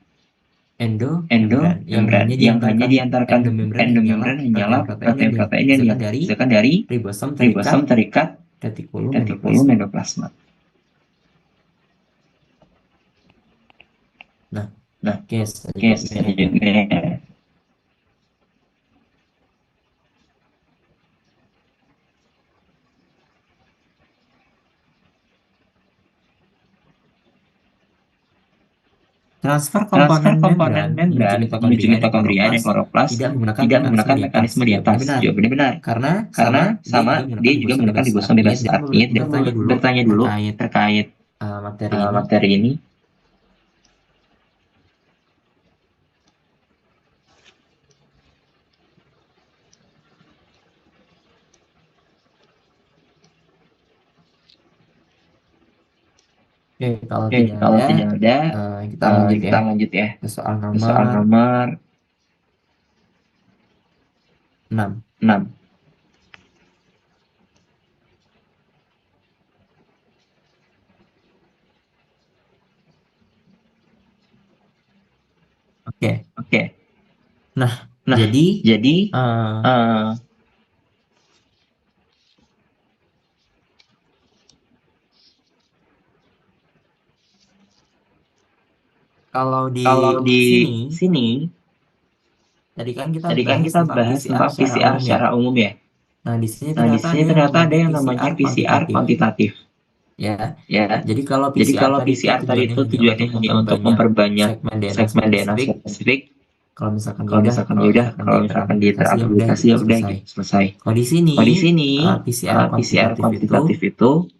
endomembran yang hanya diantarkan endomembran hanyalah protein yang dihasilkan dari ribosom terikat retikulum endoplasma. Oke, Oke, selanjutnya. transfer Transfer komponen komponen membran menuju membran menuju mitokondria dan mitokondria dan kloroplas kloroplas tidak tidak menggunakan menggunakan mekanisme mekanisme di di atas. atas. Jawabannya benar. Jawabannya benar. Karena Karena dia juga menggunakan ribosom bebas. Artinya dia bertanya dulu terkait materi ini. materi ini. Oke, kalau Oke, tidak kalau ada, tidak ada, kita lanjut kita ya lanjut ya. ke soal Soal nomor nomor 6. 6. Oke. Oke. Nah, Nah, jadi kalau di sini tadi kan kita bahas tentang PCR secara umum ya. Nah, di sini Nah, di sini ternyata ada yang namanya PCR kuantitatif. Ya. Ya. Jadi kalau Jadi PCR kalau PCR tadi itu tujuannya hanya untuk memperbanyak segmen DNA spesifik. Kalau misalkan Kalau misalkan dia teraplikasi ya udah gitu, selesai. Kalau di sini PCR kuantitatif itu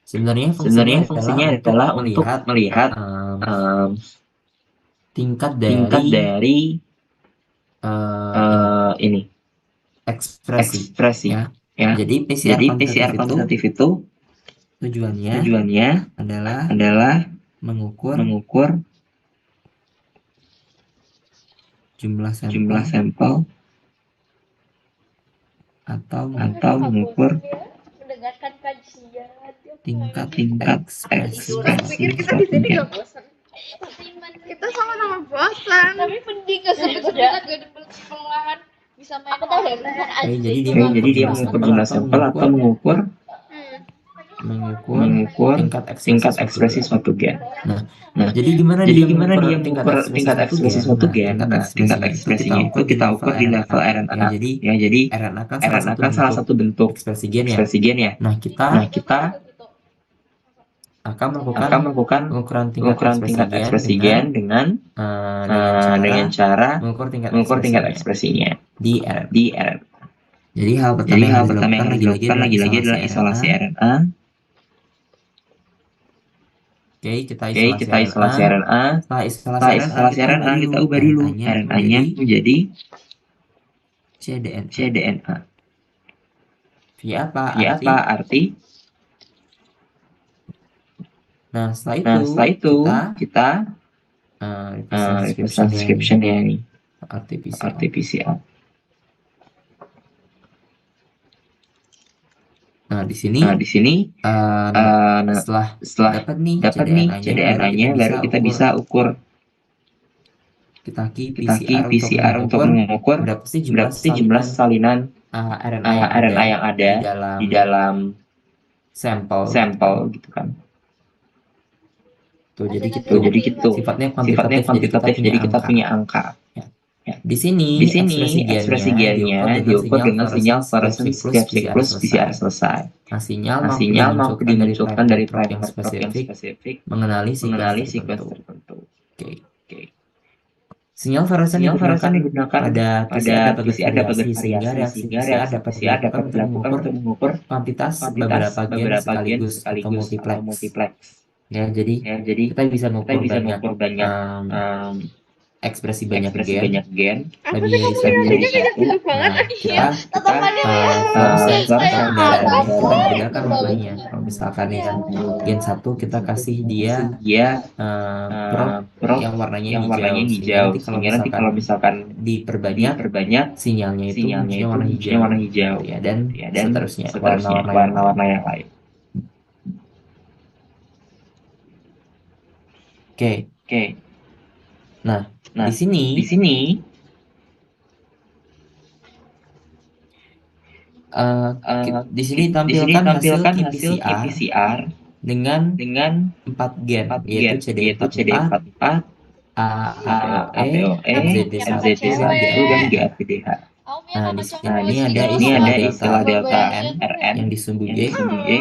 sebenarnya fungsinya adalah untuk melihat tingkat tingkat dari ini ekspresi. Ya. Jadi PCR kuantitatif itu tujuannya adalah mengukur jumlah sampel atau mengukur mendengarkan kajian tingkat ekspresi Kita di sini nggak bosan. Kita sama-sama bosan. tapi mending gak sampai terlihat gak ada pengolahan bisa main aku tahu jadi dia mengukur jumlah sampel atau mengukur tingkat ekspresi suatu gen. Nah, jadi gimana dia mengukur tingkat ekspresi suatu gen? Nah, tingkat ekspresinya itu kita ukur di level RNA. Ya, jadi RNA kan salah satu bentuk ekspresi gen ya. Nah, kita akan melakukan pengukuran tingkat ekspresi gen dengan cara mengukur tingkat ekspresinya di RNA. Jadi hal Jadi pertama hal pertama yang harus dilakukan lagi-lagi adalah isolasi RNA. Oke, kita isolasi RNA. Setelah isolasi RNA kita ubah dulu RNA-nya menjadi cDNA. Via apa? Arti? Nah, setelah itu kita description ya ini. RT PCR. Nah, di sini setelah dapat nih cDNA-nya baru kita bisa ukur. Kita PCR untuk mengukur berapa sih jumlah salinan RNA yang ada di dalam sampel gitu kan. Jadi gitu. Sifatnya kuantitatif jadi kita punya angka. Ya. Di sini ekspresi gennya diukur dengan sinyal fluorescens setiap siklus PCR selesai. Nah, sinyal mampu dimunculkan dari prime yang spesifik mengenali sequence tertentu. Oke. Sinyal fluoresan digunakan pada PCR dapat bervariasi sehingga reaksi PCR dapat dilakukan untuk mengukur kuantitas beberapa gen sekaligus atau multiplex. Ya, jadi kita bisa mengukur banyak ekspresi banyak gen. Lebih dari satu. Nah, kita bedakan warnanya. Kalau misalkan yang gen 1 kita kasih dia probe yang warnanya hijau. Sehingga nanti kalau misalkan diperbanyak sinyalnya itu warna hijau. Ya, dan seterusnya warna-warna yang lain. Oke. Nah, di sini ditampilkan hasil qPCR dengan dengan 4 gen, 4 yaitu gen, yaitu CD44, CD44, APOE, FZD1, FZD1, dan GAPDH. GAPDH. Nah, di Nah, sini ada ini ada istilah istilah delta RN yang disumbu J. J.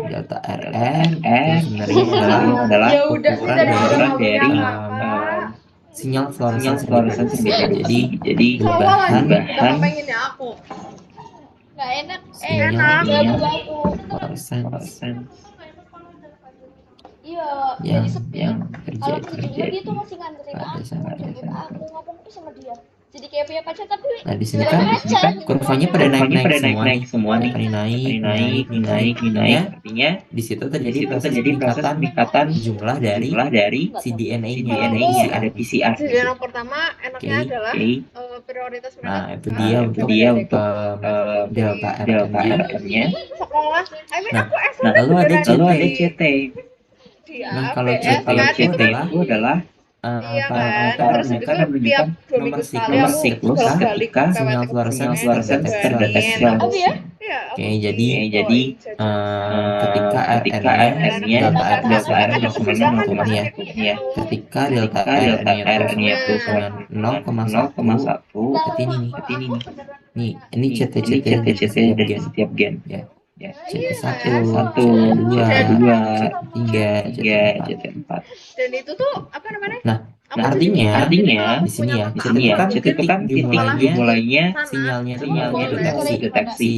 Delta Delta RN itu RN sebenarnya adalah Ya udah sih ukuran daripada dari kamu punya um, kakak. sinyal sinyal fluorescens yang fluorescens diproduksi. yang diproduksi. Jadi Perubahan Udah pengen ya aku. Nggak enak. sinyal Gabung aku. fluoresens fluoresens Iya, yang jadi sepi. Kalau terjadi kerja dia tuh masih nganterin pada aku, saat jemput aku, ngomong tuh sama dia. Jadi kayak punya pacar tapi Nah, di sini udah kan pacar. kurvanya pada naik-naik semua nih. semua nih. Ini naik, naik, Naik, naik. naik. Artinya Artinya di situ di terjadi situ proses terjadi proses peningkatan jumlah dari si DNA-nya, DNA ada nya, ada PCR. PCR. Jadi yang pertama enaknya Oke. adalah Oke. prioritas mereka. Nah, itu dia untuk delta delta RN-nya. RN-nya. Sekolah. I mean Nah, aku SMP lalu ada beneran CT. Lalu ada CT. di Nah, kalau ABS CT kan itu adalah adalah iya parameter kan. Terus menunjukkan itu tiap 2 nomor minggu sekali siklus aku siklus bolak-balik ketika PWT sinyal ke fluoresens pesantren, terdeteksi. Oh iya? Iya, aku Oke, jadi ketika ketika RN-nya RN-nya delta RN-nya delta RN-nya sama sama 0,1 ya. ya. Ketika delta Delta RN-nya itu RN-nya itu dengan 0,1, berarti ini nih. Nih, ini CT-CT CT dari setiap dari gen. setiap gen. Ya. Ya. CT1, CT1, CT2, CT2, CT3, CT4. CT4. dan itu tuh apa namanya? Nah, Aku artinya Artinya di sini ya, di CT sini itu ya, kan CT itu kan titik dimulainya sinyalnya itu mulai sinyalnya itu terdeteksi. terdeteksi. Si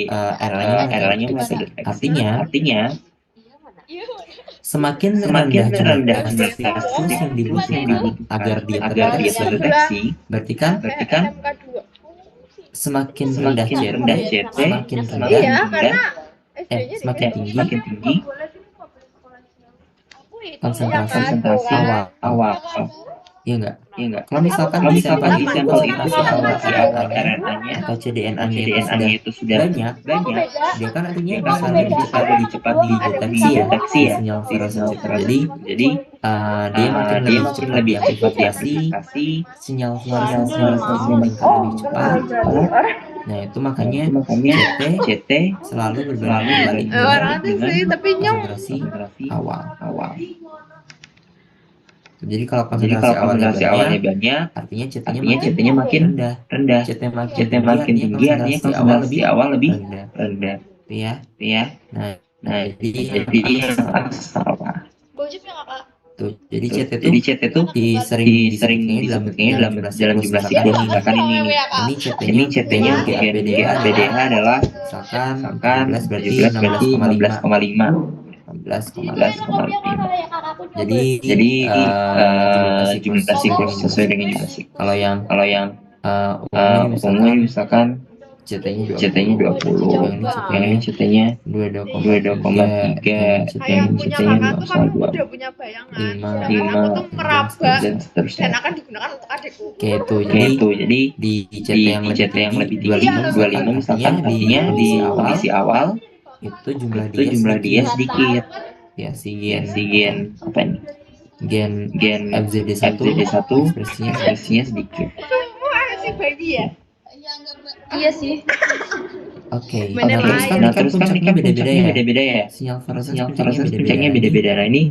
RL-nya mulai RL-nya mulai terdeteksi. terdeteksi. Artinya semakin rendah jumlah jumlah siklus yang dibutuhkan agar dia agar dia terdeteksi, terdeteksi, berarti kan SMK 2. semakin rendah CT, semakin rendah, Iya, karena SD-nya semakin tinggi semakin tinggi konsentrasi kan, awal. Iya enggak? Kalau misalkan sampel itu itu konsentrasi awal RNA-nya RNA-nya atau CDNA-nya itu CDNA-nya sudah itu sudah banyak, dia kan artinya dia bisa kan lebih cepat dideteksi ya dideteksi di ya sinyal di fluoresens sinyal itu. fluoresens. Jadi Dia makin dia lebih makin cepat lebih cepat diamplifikasi, diamplifikasi, sinyal sinyal fluoresensnya fluoresensnya makin meningkat lebih cepat. Nah, itu makanya CT CT selalu berbanding terbalik orang dengan tuh sih tapi nyong konsentrasi awal. Jadi kalau Jadi konsentrasi kalau awalnya konsentrasi awalnya banyak, artinya CT-nya artinya CT-nya makin rendah. CT makin makin tinggi, artinya konsentrasi awal lebih rendah. rendah. Itu ya. Ya. Nah, Nah, jadi jadi yang salah. Gojek ya kakak. Tuh, jadi CT Jadi CT itu sering sering disebutnya dalam jumlah jumlah siklus. misalkan Misalkan ini ini ini CT-nya CT-nya untuk gen GAPDH adalah misalkan misalkan 17 berarti 17,5. 16,5. Ya kakakku nyoba. Jadi jumlah siklus sesuai dengan jumlah siklus. Kalau yang umum ini misalkan CT-nya 20, yang ini CT-nya 22,3, yang punya kakak tuh kan 0,2, udah punya bayangan. 5, Sedangkan aku tuh meraba dan seterusnya. dan akan digunakan untuk adikku. Oke, itu Jadi di CT yang lebih tinggi 25 misalkan artinya di kondisi awal itu jumlah jumlah dia sedikit. Ya, si gen apa ini? gen FZD1 ekspresinya sedikit. Semua si baby ya. Iya sih. Oke. Bener Nah, terus kan puncaknya beda-beda ya. ya. Sinyal Sinyal fluoresens fluoresens puncaknya puncaknya beda-beda. beda-beda. Nah, ini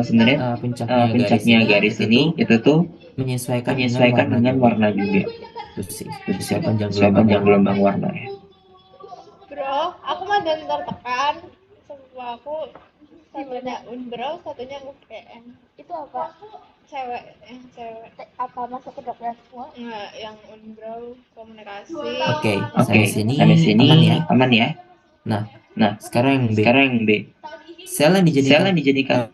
Sebenarnya puncaknya garis ini itu tuh menyesuaikan dengan warna juga. Terus sih, sesuai panjang gelombang warna ya. Bro, aku mah dan tertekan. Sepupu aku satunya Unbro, satunya UPN. Itu apa? Cewek. Apa masuk ke dokter semua? Nggak, yang Unbro komunikasi. Oke, Sampai sampai sini aman ya. Nah, sekarang yang B. Sel yang dijadikan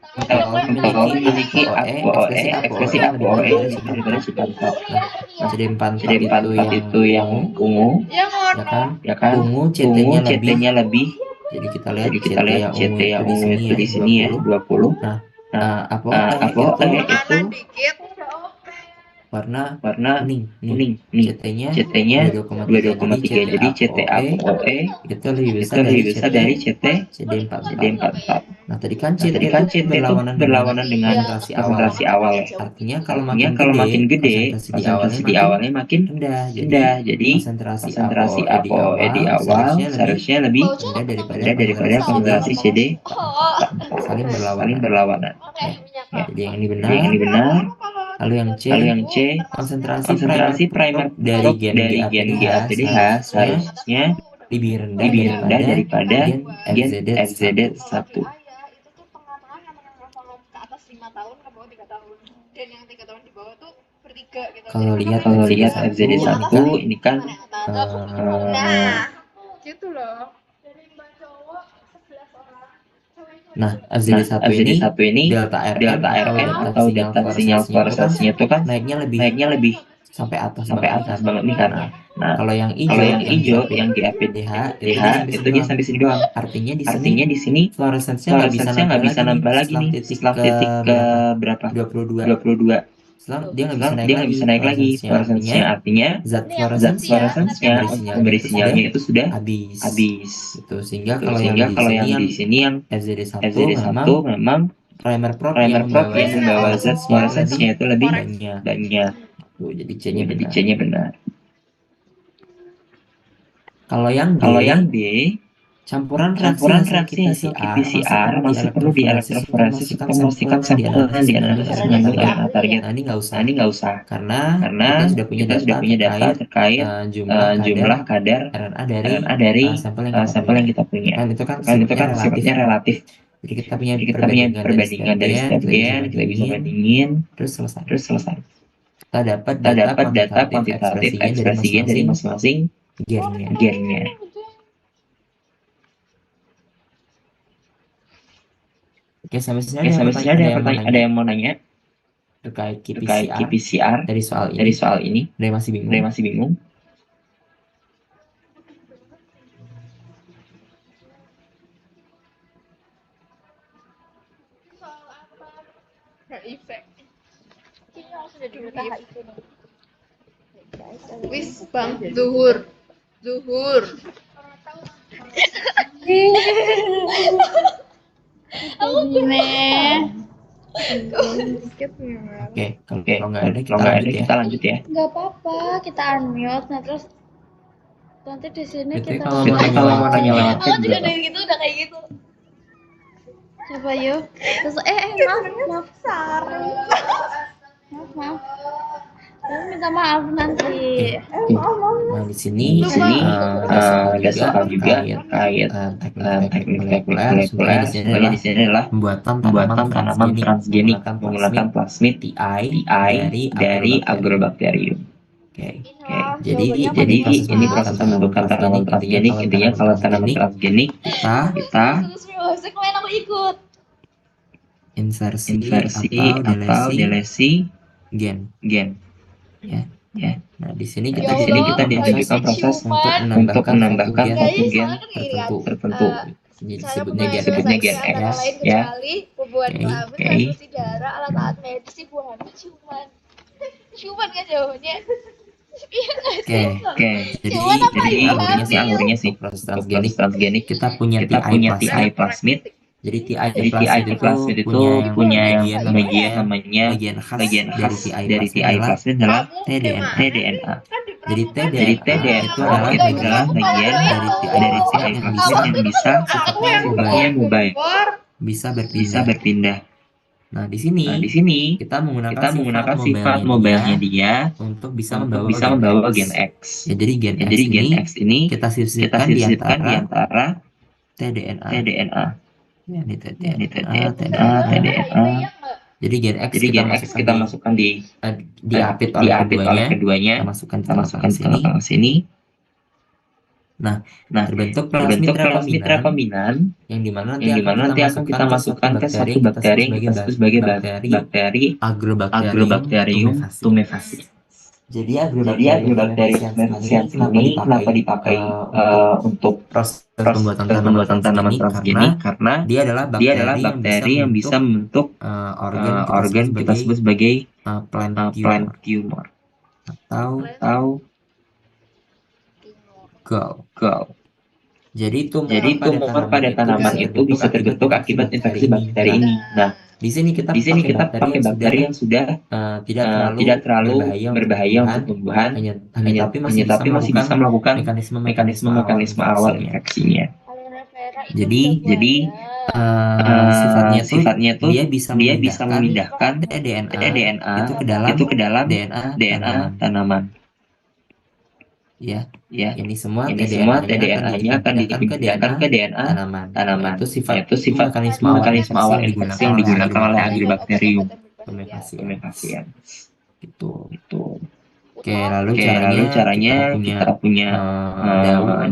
memiliki ekspresi APOE daripada CD4. CD4 CD4 itu yang ungu, Ya kan? Ungu CT-nya lebih. Jadi kita Kita lihat CT yang ungu itu di sini ya 20. Nah, APOE itu dikit. warna kuning. CT-nya 22,3. Jadi CT APOE itu lebih besar dari CT CD44. Nah, tadi kan C Tadi itu kan C itu berlawanan berlawanan dengan konsentrasi awal. konsentrasi awal. Artinya kalau Artinya kalau makin gede, konsentrasi di awalnya makin rendah. Jadi rendah. Jadi konsentrasi konsentrasi ApoE di awal seharusnya lebih rendah daripada rendah daripada konsentrasi CD saling saling berlawanan. Ya. Jadi yang ini Jadi yang ini benar. Lalu yang C, konsentrasi primer dari gen GAPDH seharusnya lebih rendah lebih rendah daripada gen FZD1. FZD1. Itu tuh tengah-tengah yang level ke atas 5 tahun ke bawah 3 tahun. Dan yang 3 tahun di bawah tuh bertiga gitu. Kalau lihat FZD1 ini kan nah, gitu loh. Dari mbak cowok 11 orang. Nah, FZD1 ini delta RN atau data sinyal fluorescensinya itu kan naiknya lebih sampai atas banget nih kan. Nah, kalau yang hijau yang di APDH itu dia sampai sini doang. Artinya di sini fluorescensinya nggak bisa nambah lagi nih setelah titik ke berapa? 22. Dia nggak bisa naik lagi fluorescensinya, artinya zat zat fluorescensinya pemberi sinyalnya itu sudah habis. Gitu. Sehingga kalau kalau yang di sini yang FZD1 memang primer probe yang membawa zat fluorescensinya itu lebih banyak. Tuh, jadi C-nya benar. Kalau yang D, campuran reaksi hasil PCR masih perlu di elektroforesis untuk memastikan sampel yang dianalisis mengandung RNA target. Nah, ini nggak usah. Karena kita sudah punya data terkait jumlah kadar RNA dari sampel yang kita punya. Kan itu kan sifatnya relatif. Jadi kita punya perbandingan dari setiap gen, kita bisa bandingin, terus selesai. Kita dapat data kuantitatif ekspresinya dari masing-masing gennya. Oke, sampai sini ada yang mau nanya terkait qPCR dari soal ini. Ada yang masih bingung? Wis bang zuhur. Aku gini. Oke, kalau nggak ada kita lanjut ya. Nggak apa-apa, kita unmute. Nah terus nanti di sini kita. Kalau mau nanya lewat Aku juga dari gitu udah kayak gitu. Coba yuk. Terus maaf. Maaf. Saya minta maaf nanti. Nah, di sini ada soal juga terkait teknik molekuler. Sebenarnya di sini adalah pembuatan tanaman transgenik menggunakan plasmid TI dari Agrobacterium. Oke. Jadi ini proses pembentukan tanaman transgenik. Intinya kalau tanaman transgenik kita aku ikut. insersi atau delesi gen. Ya. Nah, di sini kita diajarkan proses untuk menambahkan satu gen tertentu. Jadi disebutnya gen X ya. Oke. Alat-alat medis ibu hamil ciuman kan jawabannya. Oke. Jadi alurnya sih proses transgenik kita punya TI plasmid. Jadi TI plasmid itu punya yang bagian khas dari TI plasmid adalah tDNA. Jadi tDNA itu adalah bagian dari TI plasmid yang bisa sifatnya mobile, bisa berpindah. Nah, di sini kita menggunakan sifat mobile-nya dia untuk bisa membawa gen X. Ya, jadi gen X ini kita sisipkan di antara tDNA. Ya, ini tDNA. Jadi gen X kita masukkan diapit oleh keduanya. Kita masukkan ke sini. Nah, terbentuk plasmid rekombinan yang dimana nanti akan kita masukkan ke satu bakteri yang kita sebut sebagai bakteri Agrobacterium tumefaciens. Jadi Agrobacterium tumefaciens ini kenapa dipakai untuk proses pembuatan tanaman transgenik karena dia adalah bakteri yang bisa membentuk organ kita sebut sebagai plant tumor atau gall. Jadi Jadi tumor pada tanaman itu bisa terbentuk akibat infeksi bakteri ini. Nah, di sini kita di sini kita pakai pakai bakteri yang sudah tidak terlalu berbahaya untuk tumbuhan, hanya tapi masih bisa melakukan mekanisme awal infeksinya. Aloe vera itu Jadi buaya. sifatnya tuh dia bisa memindahkan DNA DNA itu ke dalam DNA tanaman. ya. Ya, Ini semua ini semua TDNA-nya akan dipindahkan ke DNA tanaman. tanaman. Itu Yaitu sifat mekanisme awal infeksi yang digunakan oleh Agrobacterium tumefaciens. Gitu. Itu. Oke, lalu Oke, caranya lalu caranya kita punya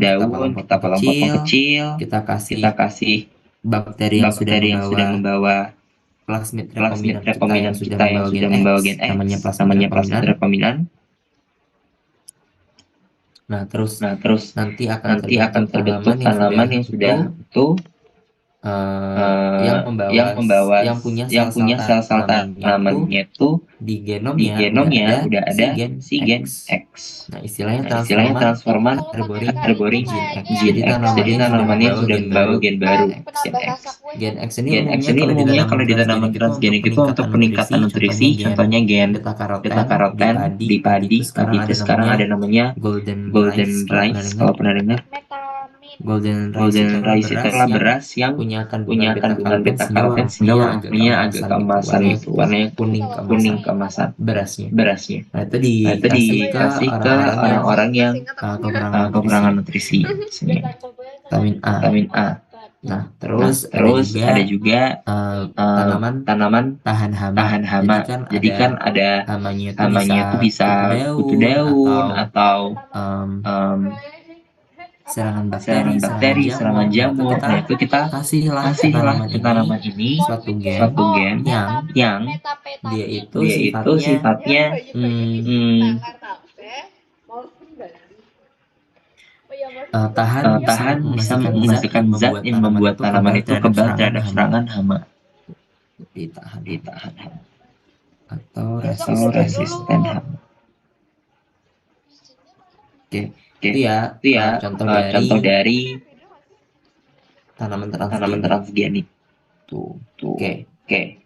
daun, kita potong kecil, kita kita kasih bakteri yang sudah membawa plasmid rekombinant kita yang sudah membawa gen X, namanya plasmid rekombinant. Nah, terus nanti akan terbentuk tanaman yang sudah utuh, yang punya sel-sel tanamannya itu di genomnya udah ada si gen X. Nah, istilahnya transforman harboring gene X. Jadi tanamannya sudah membawa gen baru, gen X. Gen X ini umumnya kalau di tanaman transgenik itu untuk peningkatan nutrisi, contohnya gen beta karoten di padi. Padi itu sekarang ada namanya golden rice. Kalau pernah dengar, golden rice itu adalah beras yang punya kandungan beta karoten sehingga warnanya agak keemasan gitu, warnanya kuning keemasan berasnya. Nah, itu dikasih ke orang-orang yang kekurangan nutrisi, vitamin A. Nah, terus ada juga tanaman tahan hama. Jadi kan ada hamanya itu bisa kutu daun atau serangan bakteri, serangan jamur. Nah, itu kita kasihlah ke tanaman ini suatu gen yang dia itu sifatnya tahan bisa menghasilkan zat yang membuat tanaman itu kebal terhadap serangan hama. Ditahan hama atau resisten hama. Oke, itu ya contoh dari tanaman transgenik. Tuh. Oke.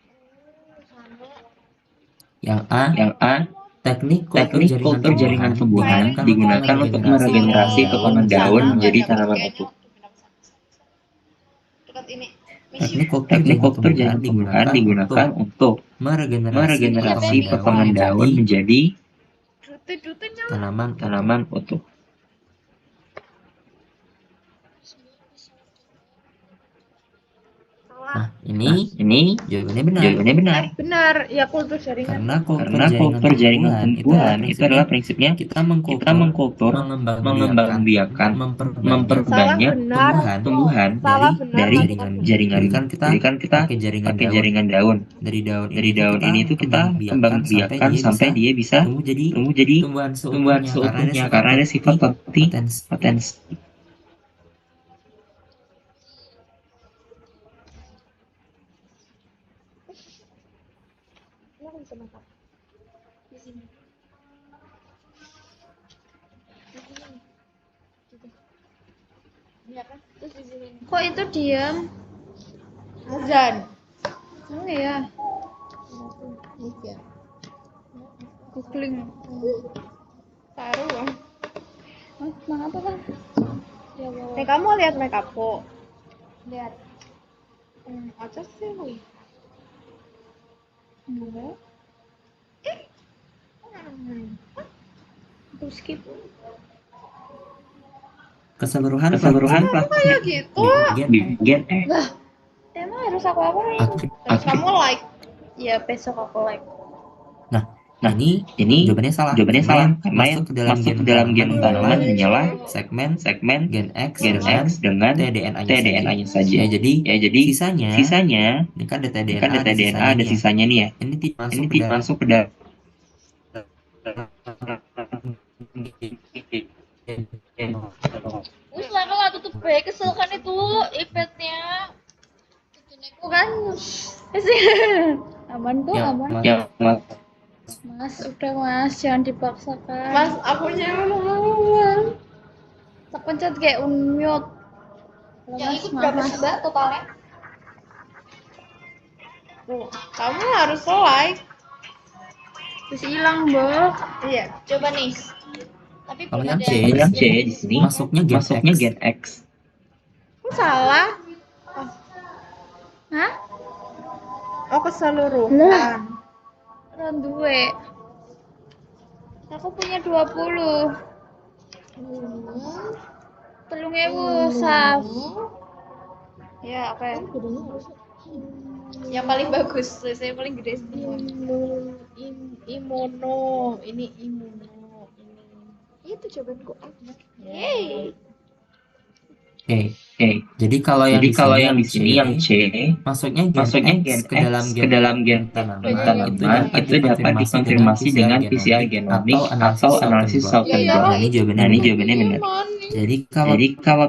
Yang A, teknik kultur jaringan tumbuhan digunakan untuk meregenerasi potongan daun menjadi tanaman utuh. Teknik kultur jaringan tumbuhan digunakan untuk meregenerasi potongan daun menjadi tanaman utuh. Nah, ini jawabannya benar. Benar, ya kultur jaringan. Karena kultur jaringan tumbuhan itu adalah prinsipnya kita mengkultur, mengembang biakan, memperbanyak tumbuhan dari jaringan. Jadi kan kita pakai jaringan daun. Dari daun ini tuh kita kembang biakan sampai dia bisa tumbuh jadi tumbuhan seutuhnya karena ada sifat potensi. Kok itu diam? Azan. Oh ya, googling. Taruh. Mengapa kan? Ya Allah. Nih kamu lihat make upku. Lihat. Aja sih lu. Enggak. Terus skip. Keseluruhan Kayak gitu. gen Emang harus aku apain? Terus kamu like. Ya besok aku like. Nah, ini jawabannya salah. Karena yang masuk ke dalam gen tanaman hanyalah segmen gen X dengan tDNA-nya saja. Ya, jadi sisanya ini kan ada tDNA ada sisanya nih ya. Ini tidak masuk ke dalam Wis lah nggak tutup baik, kesel kan itu iPad-nya. Aku kan aman kok, aman. Mas, udah Mas, jangan dipaksakan. Mas, aku nyaman. Tak pencet kayak unmute. Yang ikut berapa sih Mbak totalnya? Oh, kamu harus like. Terus hilang, Mbak. Iya, coba nih. Tapi Kalau belum yang ada C, Yang C di sini masuknya gen masuknya X. gen X. Kok salah? Hah? Oh, keseluruhan. Kan duwe. Aku punya 20. 3.000 saf. Ya, oke. Yang paling bagus, saya paling gede semua. Imuno, ini imuno, ini. Itu jawabanku. Yeay. Oke. Oke. Jadi kalau yang Jadi di kalau sini yang di sini yang C masuknya gen masuknya X gen ke dalam X gen ke dalam gen tanaman itu dapat dikonfirmasi dengan PCR genomik atau analisis Salton Salton blot. blot. Nah, ini Nah, ini jawabannya benar. jawabannya benar. Jadi kalau Jadi kalau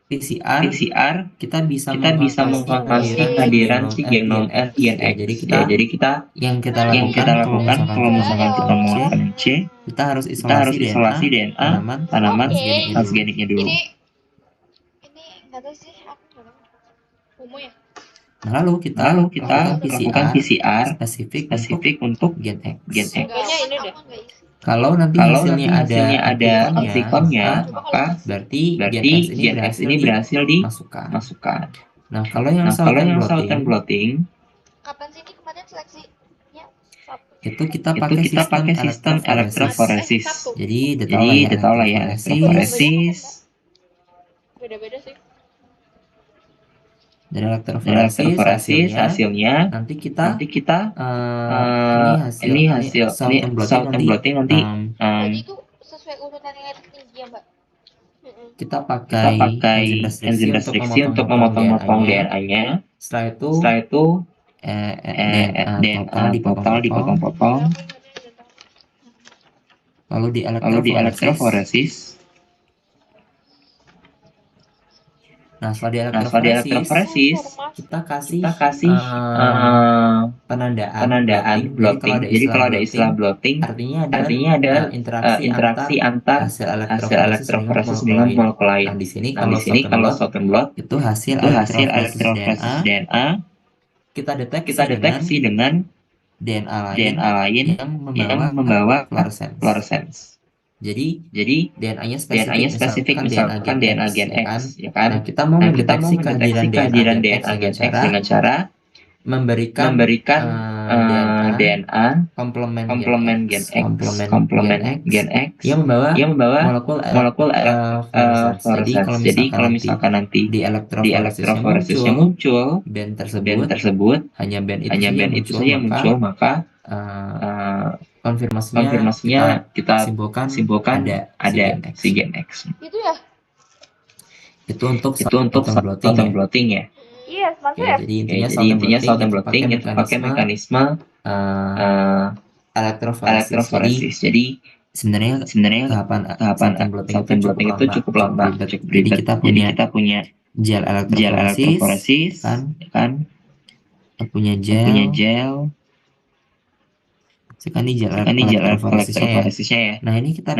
PCR PCR kita bisa kita bisa mengkonfirmasi kehadiran si genom gen Ya, X. jadi Ya, jadi kita yang kita yang kita lakukan kalau misalkan kita mau melakukan C, kita harus kita harus isolasi DNA tanaman Oke. transgeniknya dulu. Ini nggak tahu sih, aku nggak tahu. Umum ya? Nah, lalu kita lakukan PCR spesifik untuk gen X. Kayaknya ini deh. Kalau nanti Kalau hasilnya nanti ada aplikonnya, maka berarti berarti gen X ini berhasil dimasukkan. dimasukkan. Nah, kalau yang Kalau yang Salton Salton blotting Kapan sih ini kemarin seleksinya? itu kita itu pakai kita pakai sistem elektroforesis. Jadi Jadi udah tau lah ya elektroforesis. Beda-beda sih. Dari elektroforesis elektroforesis hasilnya nanti kita ini hasil Salton blotting nanti Jadi itu sesuai urutan yang tinggi ya, Mbak? kita kita pakai pakai enzim restriksi untuk memotong-motong DNA-nya. Setelah itu DNA total dipotong-potong. Lalu di Lalu di elektroforesis. Nah, setelah di elektroforesis kita kasih penandaan blotting. Jadi kalau ada istilah blotting, artinya ada interaksi antar hasil elektroforesis dengan molekul lain. Nah, di sini kalau Salton blot itu hasil elektroforesis DNA kita kita deteksi dengan DNA lain yang membawa fluorescence. Jadi DNA-nya spesifik misalkan DNA gen X, ya kan? Nah, kita mau mendeteksi kehadiran DNA gen X dengan cara memberikan DNA komplement gen X yang membawa molekul fluorescence. Jadi kalau misalkan nanti di elektroforesisnya muncul band tersebut hanya band itu saja yang muncul, maka konfirmasinya kita simpulkan ada si gen X. Itu ya? Itu untuk Salton blotting ya. Iya, maksudnya. Jadi intinya Salton blotting itu pakai mekanisme elektroforesis. Jadi sebenarnya tahapan Salton blotting itu cukup lama, cukup ribet. Jadi kita punya gel elektroforesis, kan? Punya gel. Sekarang ini gel elektroforesisnya ya. Nah, ini kita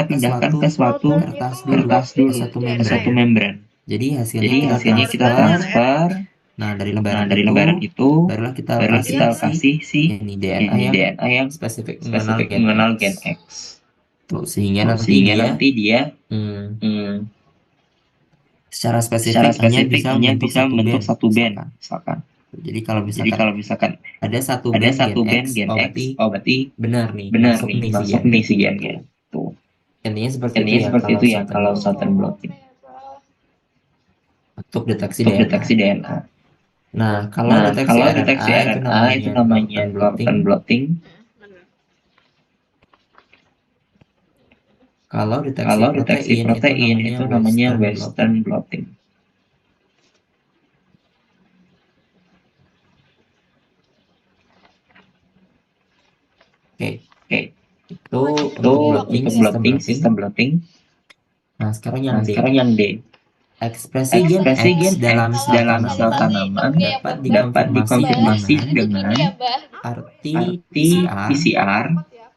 pindahkan ke suatu kertas dulu, satu membran. Jadi hasilnya kita transfer. Nah, dari lembaran itu barulah kita kasih si DNA yang spesifik mengenal gen X. Tuh, sehingga nanti dia secara spesifik hanya bisa membentuk satu band misalkan. Jadi kalau misalkan ada satu band gen X, berarti benar nih masuk nih si gen. Tuh. Intinya seperti itu ya kalau Salton blotting. Untuk deteksi DNA. Nah, kalau deteksi RNA itu namanya Salton blotting. Kalau deteksi protein itu namanya Western blotting. Oke. Itu untuk blotting, sistem blotting. Nah, sekarang yang D. Ekspresi gen X dalam sel tanaman dapat dikonfirmasi dengan arti PCR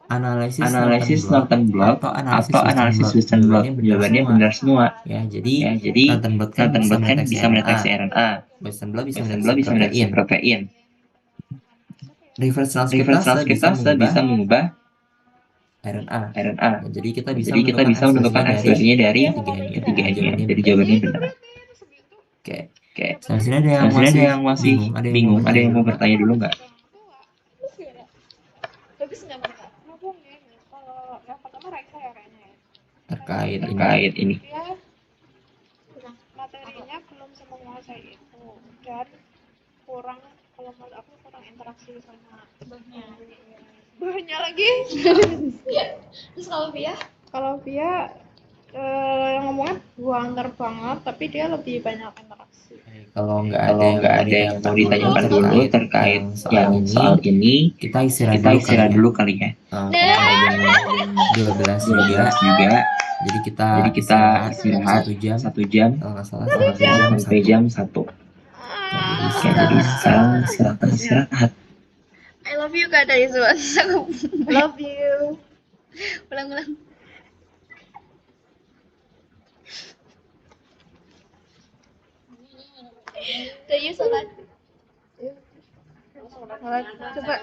analisis nonton blog atau atau analisis Western Western blog. blot. Jawabannya benar semua. Ya, jadi Ya, jadi nonton blot kan nonton bisa blog kan mendeteksi bisa mendeteksi RNA. RNA. Western blot bisa Western mendeteksi blot bisa mendeteksi protein. protein. Reverse Reverse transkriptase bisa transkriptase bisa mengubah RNA. RNA. Nah, jadi kita bisa Jadi kita bisa menentukan hasilnya dari ketiga ini ya. Jadi jawabannya benar. Oke. Oke. Sampai sini ada yang Sampai sini ada masih yang masih bingung, Ada yang mau bertanya dulu nggak? Bagus nggak mereka? Ngomongin kalau yang pertama reksa ya kayaknya ya. terkait ini? Terkait ini. Dia materinya belum menguasai itu dan kurang, kalau menurut aku kurang interaksi sama bahannya lagi. Terus kalau Via ngomongnya buanter banget, tapi dia lebih banyak interaksi. Kalau nggak Kalau nggak ada yang mau ditanyakan dulu terkait yang soal ini, kita istirahat kita dulu dulu kali ya. Karena udah jam 12 juga. 12 juga. Jadi kita istirahat 1 jam. 1 jam. Kalau nggak salah Kalau nggak salah sampai jam 1. Oke, Jadi sekarang silahkan istirahat. I love you Kak dari Zuan. Love you. Ulang-ulang. Udah yuk sholat. Coba